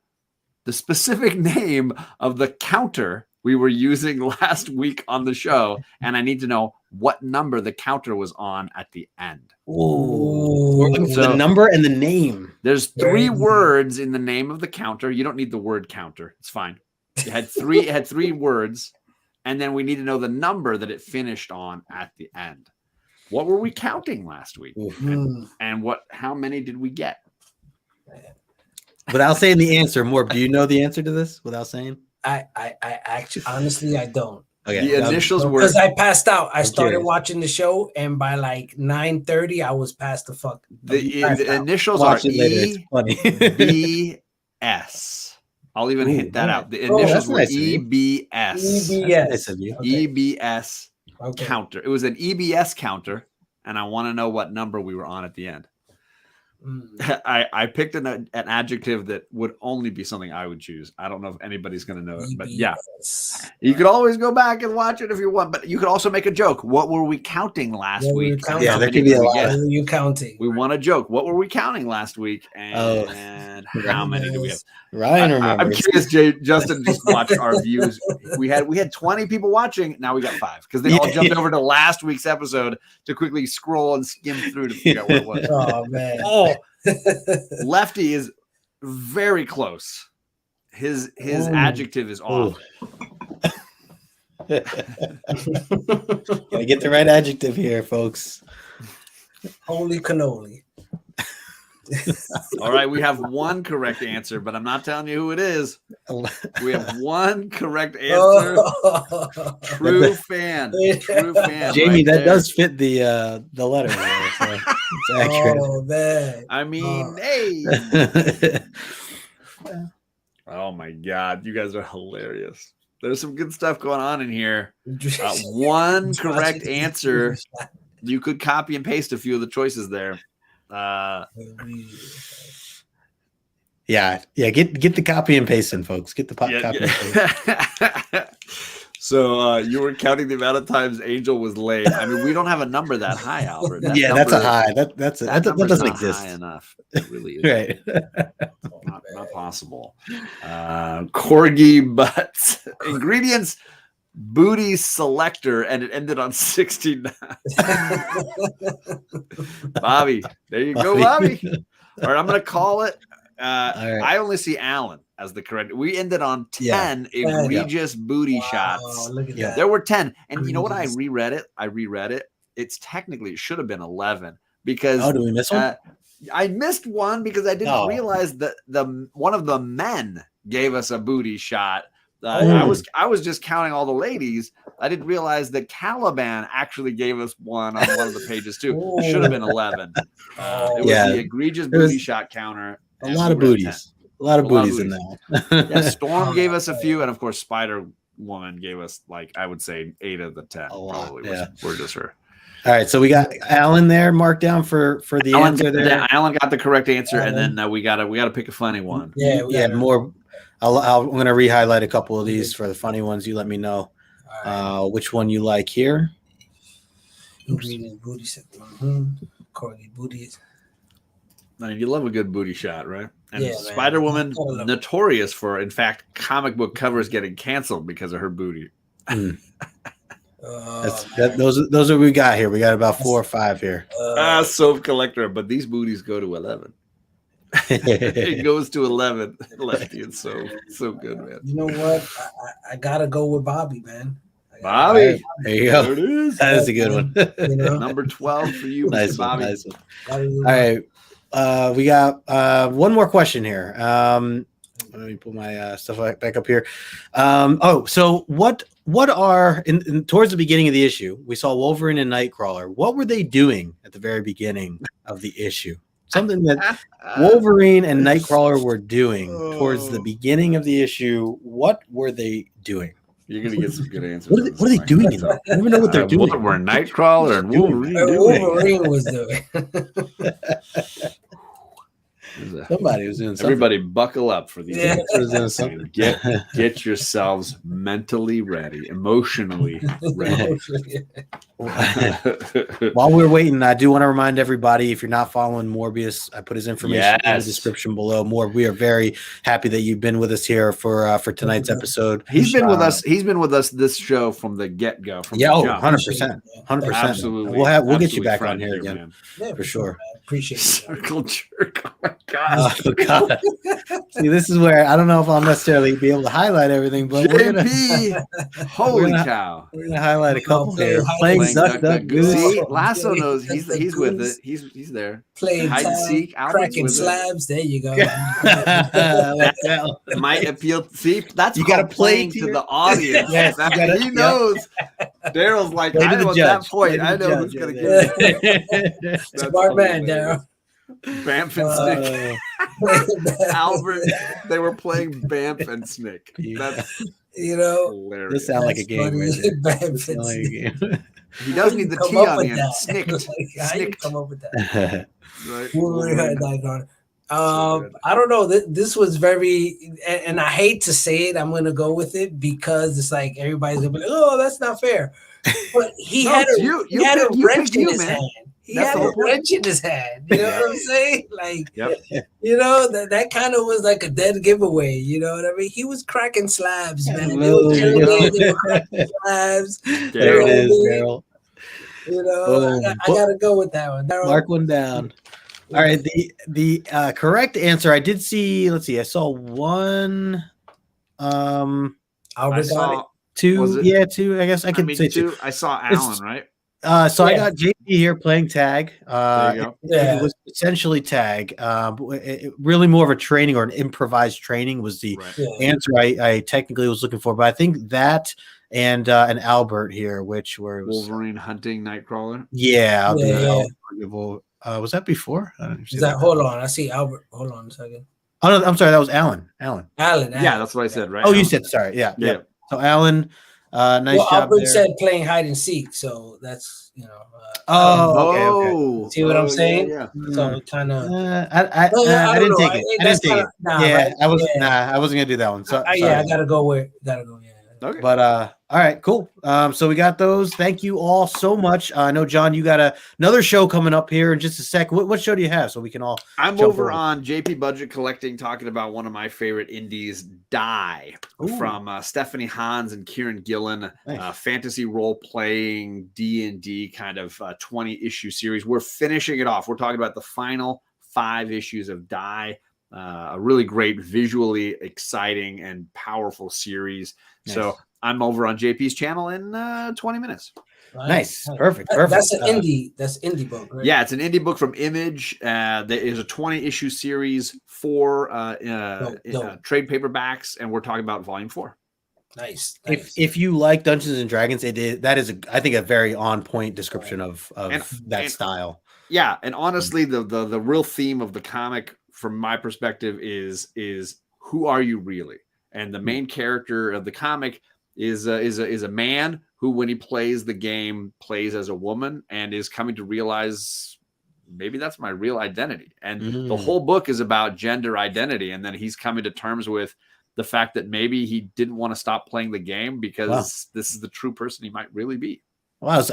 [SPEAKER 2] the specific name of the counter we were using last week on the show, and I need to know what number the counter was on at the end.
[SPEAKER 1] Ooh. We're looking for
[SPEAKER 2] So-
[SPEAKER 1] the number and the name.
[SPEAKER 2] There's
[SPEAKER 3] Very
[SPEAKER 2] three
[SPEAKER 3] easy.
[SPEAKER 2] words in the name of the counter. You don't need the word counter. It's fine. It had three words. And then we need to know the number that it finished on at the end. What were we counting last week? And how many did we get?
[SPEAKER 1] Without saying the answer, Morb, do you know the answer to this without saying?
[SPEAKER 3] I actually, honestly, I don't.
[SPEAKER 1] Okay.
[SPEAKER 2] The initials were
[SPEAKER 3] Because I passed out. I started
[SPEAKER 1] curious.
[SPEAKER 3] watching the show, and by like 9:30, I was past the fuck.
[SPEAKER 2] the
[SPEAKER 3] passed out.
[SPEAKER 2] initials are
[SPEAKER 1] Watch it later. It's funny.
[SPEAKER 2] EBS. I'll even
[SPEAKER 1] Ooh,
[SPEAKER 2] hint that
[SPEAKER 1] yeah.
[SPEAKER 2] out. The
[SPEAKER 3] Oh,
[SPEAKER 2] initials
[SPEAKER 1] that's
[SPEAKER 2] were
[SPEAKER 1] nice of you.
[SPEAKER 2] EBS.
[SPEAKER 1] That's
[SPEAKER 3] EBS.
[SPEAKER 1] nice of you.
[SPEAKER 3] Okay.
[SPEAKER 2] EBS
[SPEAKER 3] Okay.
[SPEAKER 2] counter. It was an EBS counter, and I want to know what number we were on at the end. I picked an adjective that would only be something I would choose. I don't know if anybody's going to know it, but yeah,
[SPEAKER 3] EBS.
[SPEAKER 2] you could always go back and watch it if you want. But you could also make a joke. What were we counting last
[SPEAKER 3] What were we
[SPEAKER 2] week?
[SPEAKER 3] counting?
[SPEAKER 1] Yeah,
[SPEAKER 2] How
[SPEAKER 1] there
[SPEAKER 2] many
[SPEAKER 1] could be
[SPEAKER 2] did
[SPEAKER 1] a
[SPEAKER 2] we
[SPEAKER 1] lot
[SPEAKER 2] get?
[SPEAKER 3] What were you counting?
[SPEAKER 2] We want a joke. What were we counting last week? And how many do we have?
[SPEAKER 1] Ryan
[SPEAKER 2] I'm
[SPEAKER 1] remembers.
[SPEAKER 2] curious, Justin, just watch our views. We had 20 people watching. Now we got 5 because they all jumped over to last week's episode to quickly scroll and skim through to figure out what it was.
[SPEAKER 3] Oh man.
[SPEAKER 2] Oh, Lefty is very close. His adjective is off.
[SPEAKER 1] Gotta get the right adjective here, folks.
[SPEAKER 3] Holy cannoli.
[SPEAKER 2] All right, we have one correct answer, but I'm not telling you who it is. We have one correct answer.
[SPEAKER 3] Oh.
[SPEAKER 2] True fan. True fan.
[SPEAKER 1] Jamie,
[SPEAKER 2] right
[SPEAKER 1] that
[SPEAKER 2] there.
[SPEAKER 1] does fit the letter. There, so it's accurate.
[SPEAKER 3] Oh man.
[SPEAKER 2] I mean,
[SPEAKER 3] Oh.
[SPEAKER 2] hey. Oh my God, you guys are hilarious. There's some good stuff going on in here. One correct answer. You could copy and paste a few of the choices there.
[SPEAKER 1] Yeah. Get the copy and paste in, folks. Get the copy and paste.
[SPEAKER 2] So you were counting the amount of times Angel was late. I mean, we don't have a number that high, Albert.
[SPEAKER 1] That's a high. That doesn't exist.
[SPEAKER 2] High enough. It really is.
[SPEAKER 1] Right.
[SPEAKER 2] Not possible. Corgi butts. Ingredients, booty selector, and it ended on 69. Bobby. There you go, Bobby. All right, I'm going to call it.
[SPEAKER 1] Right.
[SPEAKER 2] I only see Alan as the correct. We ended on 10 egregious booty shots.
[SPEAKER 3] Look at that.
[SPEAKER 2] There were 10. And you know what? I reread it. It should have been 11 because
[SPEAKER 1] do we miss one?
[SPEAKER 2] I missed one because I didn't realize that one of the men gave us a booty shot. I was just counting all the ladies. I didn't realize that Caliban actually gave us one on one of the pages too. It should have been 11. It was the egregious booty shot counter.
[SPEAKER 1] A lot of booties. A lot of booties in that.
[SPEAKER 2] Yeah, Storm gave us a few, and of course, Spider Woman gave us, like, I would say 8 of the 10. Probably were just her.
[SPEAKER 1] All right, so we got Alan there marked down for the answer there.
[SPEAKER 2] Alan got the correct answer, and then we gotta pick a funny one.
[SPEAKER 1] More. I'm going to re-highlight a couple of these for the funny ones. You let me know which one you like here.
[SPEAKER 3] Ingredient booty set. Corgi booties.
[SPEAKER 2] I mean, you love a good booty shot, right? And
[SPEAKER 3] Yeah,
[SPEAKER 2] Spider Woman, notorious for, in fact, comic book covers getting canceled because of her booty.
[SPEAKER 1] Those are we got here. We got about 4 or 5 here.
[SPEAKER 2] Soap collector, but these booties go to 11. It goes to 11. Lefty and so good, man.
[SPEAKER 3] You know what? I gotta go with Bobby, man.
[SPEAKER 2] Bobby,
[SPEAKER 1] there you go.
[SPEAKER 2] There it is.
[SPEAKER 1] That is a good one.
[SPEAKER 3] You know?
[SPEAKER 2] Number 12 for you,
[SPEAKER 1] Nice
[SPEAKER 2] Bobby.
[SPEAKER 1] one, nice one. All right. We got one more question here. Let me pull my stuff back up here. So what are towards the beginning of the issue, we saw Wolverine and Nightcrawler. What were they doing at the very beginning of the issue? Something that Wolverine and Nightcrawler were doing towards the beginning of the issue. What were they doing?
[SPEAKER 2] You're gonna get some good answers.
[SPEAKER 1] What are they doing? I don't even know what they're doing.
[SPEAKER 2] What were Nightcrawler and Wolverine doing?
[SPEAKER 3] Wolverine was doing.
[SPEAKER 1] Somebody was doing something.
[SPEAKER 2] Everybody buckle up for these.
[SPEAKER 1] Yeah.
[SPEAKER 2] Get yourselves mentally ready, emotionally ready.
[SPEAKER 1] While we're waiting, I do want to remind everybody, if you're not following Morbius, I put his information in the description below. We are very happy that you've been with us here for tonight's episode.
[SPEAKER 2] He's been with us. He's been with us this show from the get-go.
[SPEAKER 1] 100%.
[SPEAKER 2] Absolutely.
[SPEAKER 1] We'll get you back on here again, for sure.
[SPEAKER 3] Appreciate it.
[SPEAKER 2] Circle jerk. Oh my God.
[SPEAKER 1] Oh God. See, this is where I don't know if I'll necessarily be able to highlight everything, but
[SPEAKER 2] JP, holy cow.
[SPEAKER 1] We're gonna highlight a couple here.
[SPEAKER 3] Playing
[SPEAKER 1] Duck Goose.
[SPEAKER 2] See, Lasso knows he's with it. He's there.
[SPEAKER 3] Playing
[SPEAKER 2] hide and seek.
[SPEAKER 3] cracking slabs. There you go.
[SPEAKER 2] It might appeal. See, that's
[SPEAKER 1] you got to play
[SPEAKER 2] to the audience.
[SPEAKER 1] Yes,
[SPEAKER 2] he knows. Daryl's like, I know at that point. I know who's going to give it.
[SPEAKER 3] Smart man, Daryl.
[SPEAKER 2] Bamf and Snick. Albert, they were playing Bamf and Snick. That's hilarious.
[SPEAKER 1] This sounds like a game.
[SPEAKER 2] He does need the T on the end. Snicked.
[SPEAKER 3] How you come up with that?
[SPEAKER 2] Right.
[SPEAKER 3] I don't know. This was very, and I hate to say it. I'm going to go with it because it's like everybody's going to be like, "Oh, that's not fair." But he had a wrench in his hand. He had a wrench in his hand. You know what I'm saying? Like, that kind of was like a dead giveaway. You know what I mean? He was cracking slabs, man. They were cracking slabs.
[SPEAKER 1] There it is, Daryl.
[SPEAKER 3] I got to go with that one.
[SPEAKER 1] Mark one down. All right, the correct answer I did see. Let's see, I saw one.
[SPEAKER 3] I
[SPEAKER 2] saw
[SPEAKER 1] two. Yeah, two. I guess I could say two.
[SPEAKER 2] I saw Alan, right?
[SPEAKER 1] I got JP here playing tag.
[SPEAKER 2] There you go.
[SPEAKER 1] It was essentially tag. Really more of a training or an improvised training was the answer I technically was looking for. But I think that and Albert here, which were
[SPEAKER 2] Wolverine hunting Nightcrawler.
[SPEAKER 1] Yeah. Was that before?
[SPEAKER 3] Hold on. I see Albert. Hold on a second.
[SPEAKER 1] Oh no, I'm sorry. That was Alan.
[SPEAKER 2] Yeah, that's what I said, right?
[SPEAKER 1] Oh,
[SPEAKER 2] Alan.
[SPEAKER 1] You said sorry. Yeah. So Alan, Nice
[SPEAKER 3] Well,
[SPEAKER 1] job
[SPEAKER 3] Albert
[SPEAKER 1] there.
[SPEAKER 3] said playing hide and seek, so that's
[SPEAKER 1] Okay.
[SPEAKER 3] See what I'm saying?
[SPEAKER 2] Yeah.
[SPEAKER 3] So it kind of.
[SPEAKER 1] I
[SPEAKER 3] don't
[SPEAKER 1] didn't
[SPEAKER 3] know.
[SPEAKER 1] take it. I didn't take it.
[SPEAKER 3] Nah,
[SPEAKER 1] Yeah,
[SPEAKER 3] right?
[SPEAKER 1] I wasn't gonna do that one. So
[SPEAKER 3] Yeah, I gotta go. Yeah.
[SPEAKER 2] Okay.
[SPEAKER 1] But all right, cool. So we got those. Thank you all so much. I know, John, you got another show coming up here in just a sec. What show do you have so we can all?
[SPEAKER 2] I'm over on JP Budget Collecting talking about one of my favorite indies, Die, from Stephanie Hans and Kieran Gillen.
[SPEAKER 1] Nice.
[SPEAKER 2] Fantasy role-playing D&D kind of 20-issue series. We're finishing it off. We're talking about the final 5 issues of Die. A really great, visually exciting and powerful series. Nice. So I'm over on JP's channel in 20 minutes.
[SPEAKER 1] Nice. Perfect.
[SPEAKER 3] That's an indie. That's indie book, right?
[SPEAKER 2] Yeah, it's an indie book from Image. There is a 20-issue series for trade paperbacks, and we're talking about volume 4.
[SPEAKER 3] Nice.
[SPEAKER 1] If you like Dungeons and Dragons, that is I think a very on point description of that style.
[SPEAKER 2] Yeah, and honestly, the real theme of the comic, from my perspective, is who are you really? And the main character of the comic is a man who, when he plays the game, plays as a woman and is coming to realize maybe that's my real identity. And the whole book is about gender identity. And then he's coming to terms with the fact that maybe he didn't want to stop playing the game because this is the true person he might really be.
[SPEAKER 1] Wow, it's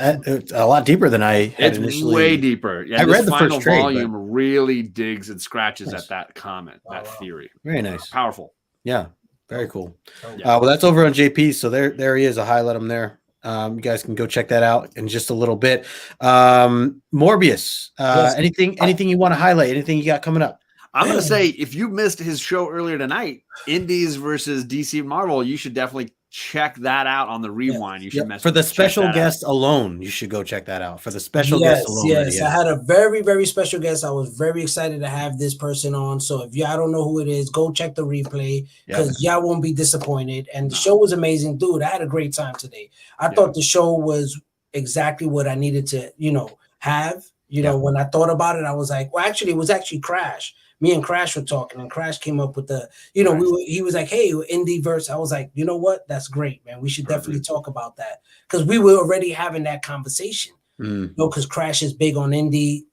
[SPEAKER 1] a lot deeper than I had initially.
[SPEAKER 2] Way deeper. Yeah,
[SPEAKER 1] I read the
[SPEAKER 2] final
[SPEAKER 1] first trade,
[SPEAKER 2] volume really digs and scratches at that comment, that theory.
[SPEAKER 1] Very nice.
[SPEAKER 2] Powerful.
[SPEAKER 1] Yeah, very cool. Well, that's over on JP. So there he is. I'll highlight him there. You guys can go check that out in just a little bit. Morbius. Anything you want to highlight? Anything you got coming up?
[SPEAKER 2] I'm going to say, if you missed his show earlier tonight, Indies versus DC Marvel, you should definitely check that out on the rewind. You should
[SPEAKER 1] for the special guest alone. You should go check that out for the special guest alone.
[SPEAKER 3] Yes, I had a very, very special guest. I was very excited to have this person on. So if y'all don't know who it is, go check the replay because y'all won't be disappointed. And the show was amazing, dude. I had a great time today. I thought the show was exactly what I needed to, have. When I thought about it, I was like, well, actually, it was actually Crash. Me and Crash were talking, and Crash came up with the, he was like, hey, indie verse. I was like, you know what? That's great, man. We should definitely talk about that because we were already having that conversation. Because Crash is big on indie,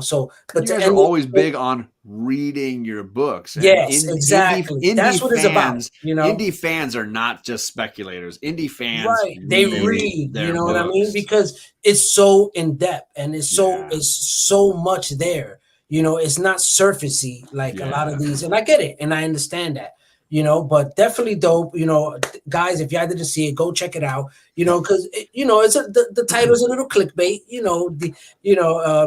[SPEAKER 3] so. But
[SPEAKER 2] you guys are always big on reading your books. And
[SPEAKER 3] exactly. That's what it's about.
[SPEAKER 2] Indie fans are not just speculators. Indie fans,
[SPEAKER 3] they read. You know what I mean? Because it's so in depth and it's so much there. It's not surfacey like a lot of these, and I get it, and I understand that, but definitely dope. Guys, if y'all didn't see it, go check it out. Because it's the title's a little clickbait.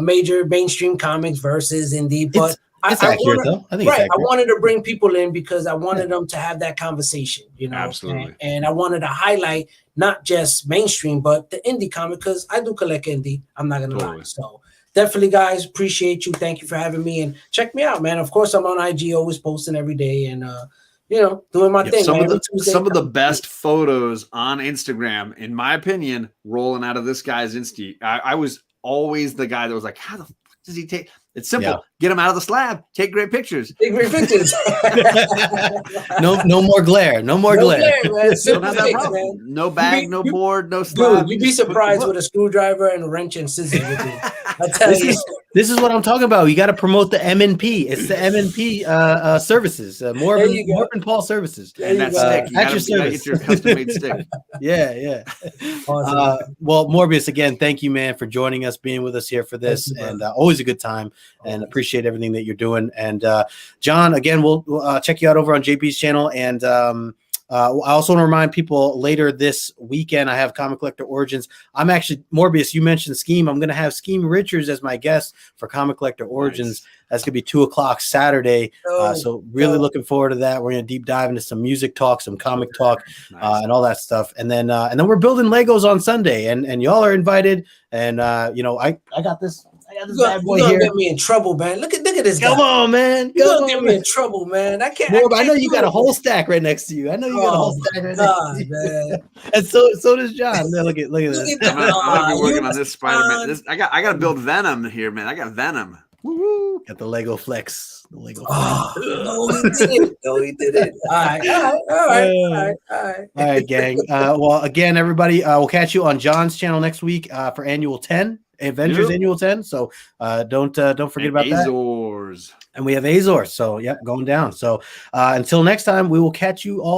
[SPEAKER 3] Major mainstream comics versus indie, but
[SPEAKER 1] it's accurate though. I think it's accurate.
[SPEAKER 3] I wanted to bring people in because I wanted them to have that conversation.
[SPEAKER 2] Absolutely,
[SPEAKER 3] and I wanted to highlight not just mainstream, but the indie comic because I do collect indie. I'm not gonna lie, so. Definitely, guys. Appreciate you. Thank you for having me. And check me out, man. Of course, I'm on IG, always posting every day and, doing my thing.
[SPEAKER 2] Some of the best photos on Instagram, in my opinion, rolling out of this guy's Insta. I was always the guy that was like, how the fuck does he take? It's simple. Yeah. Get him out of the slab. Take great pictures.
[SPEAKER 3] Take great pictures.
[SPEAKER 1] No more glare. No more glare.
[SPEAKER 3] Man. Man.
[SPEAKER 2] No bag, no board, no slab.
[SPEAKER 3] Dude, you'd be surprised what a screwdriver and a wrench and scissors would do. I tell you.
[SPEAKER 1] This is what I'm talking about. You got to promote the M&P. It's the M&P services. Morgan Paul services.
[SPEAKER 2] And that stick. You gotta get your custom-made stick.
[SPEAKER 1] Yeah. Awesome. Well, Morbius, again, thank you, man, for joining us, being with us here for this. And always a good time. And appreciate everything that you're doing. And John, again, we'll check you out over on JP's channel. And I also want to remind people later this weekend, I have Comic Collector Origins. I'm actually, Morbius, you mentioned Scheme. I'm going to have Scheme Richards as my guest for Comic Collector Origins. Nice. That's going to be 2:00 Saturday. So really looking forward to that. We're going to deep dive into some music talk, some comic talk, and all that stuff. And then we're building Legos on Sunday, and y'all are invited. And I got this. I got this bad boy here.
[SPEAKER 3] Get me in trouble, man. Look at this guy.
[SPEAKER 1] Come on, man.
[SPEAKER 3] You're gonna get me in trouble, man. I can't.
[SPEAKER 1] I know you got a whole stack right next to you. I know you got a whole stack right next to you. Man. And so does John. Man, look at this.
[SPEAKER 2] I'm gonna be working on this Spider-Man. I got to build Venom here, man. I got Venom. Woo-hoo.
[SPEAKER 1] Got the Lego flex. The Lego flex.
[SPEAKER 3] No, he didn't. No, he didn't. All right.
[SPEAKER 1] All right, gang. Well, again, everybody, we'll catch you on John's channel next week for Annual 10, Avengers Annual 10. So don't forget about
[SPEAKER 2] Azores.
[SPEAKER 1] that. And we have Azores. So, yep, going down. So until next time, we will catch you all.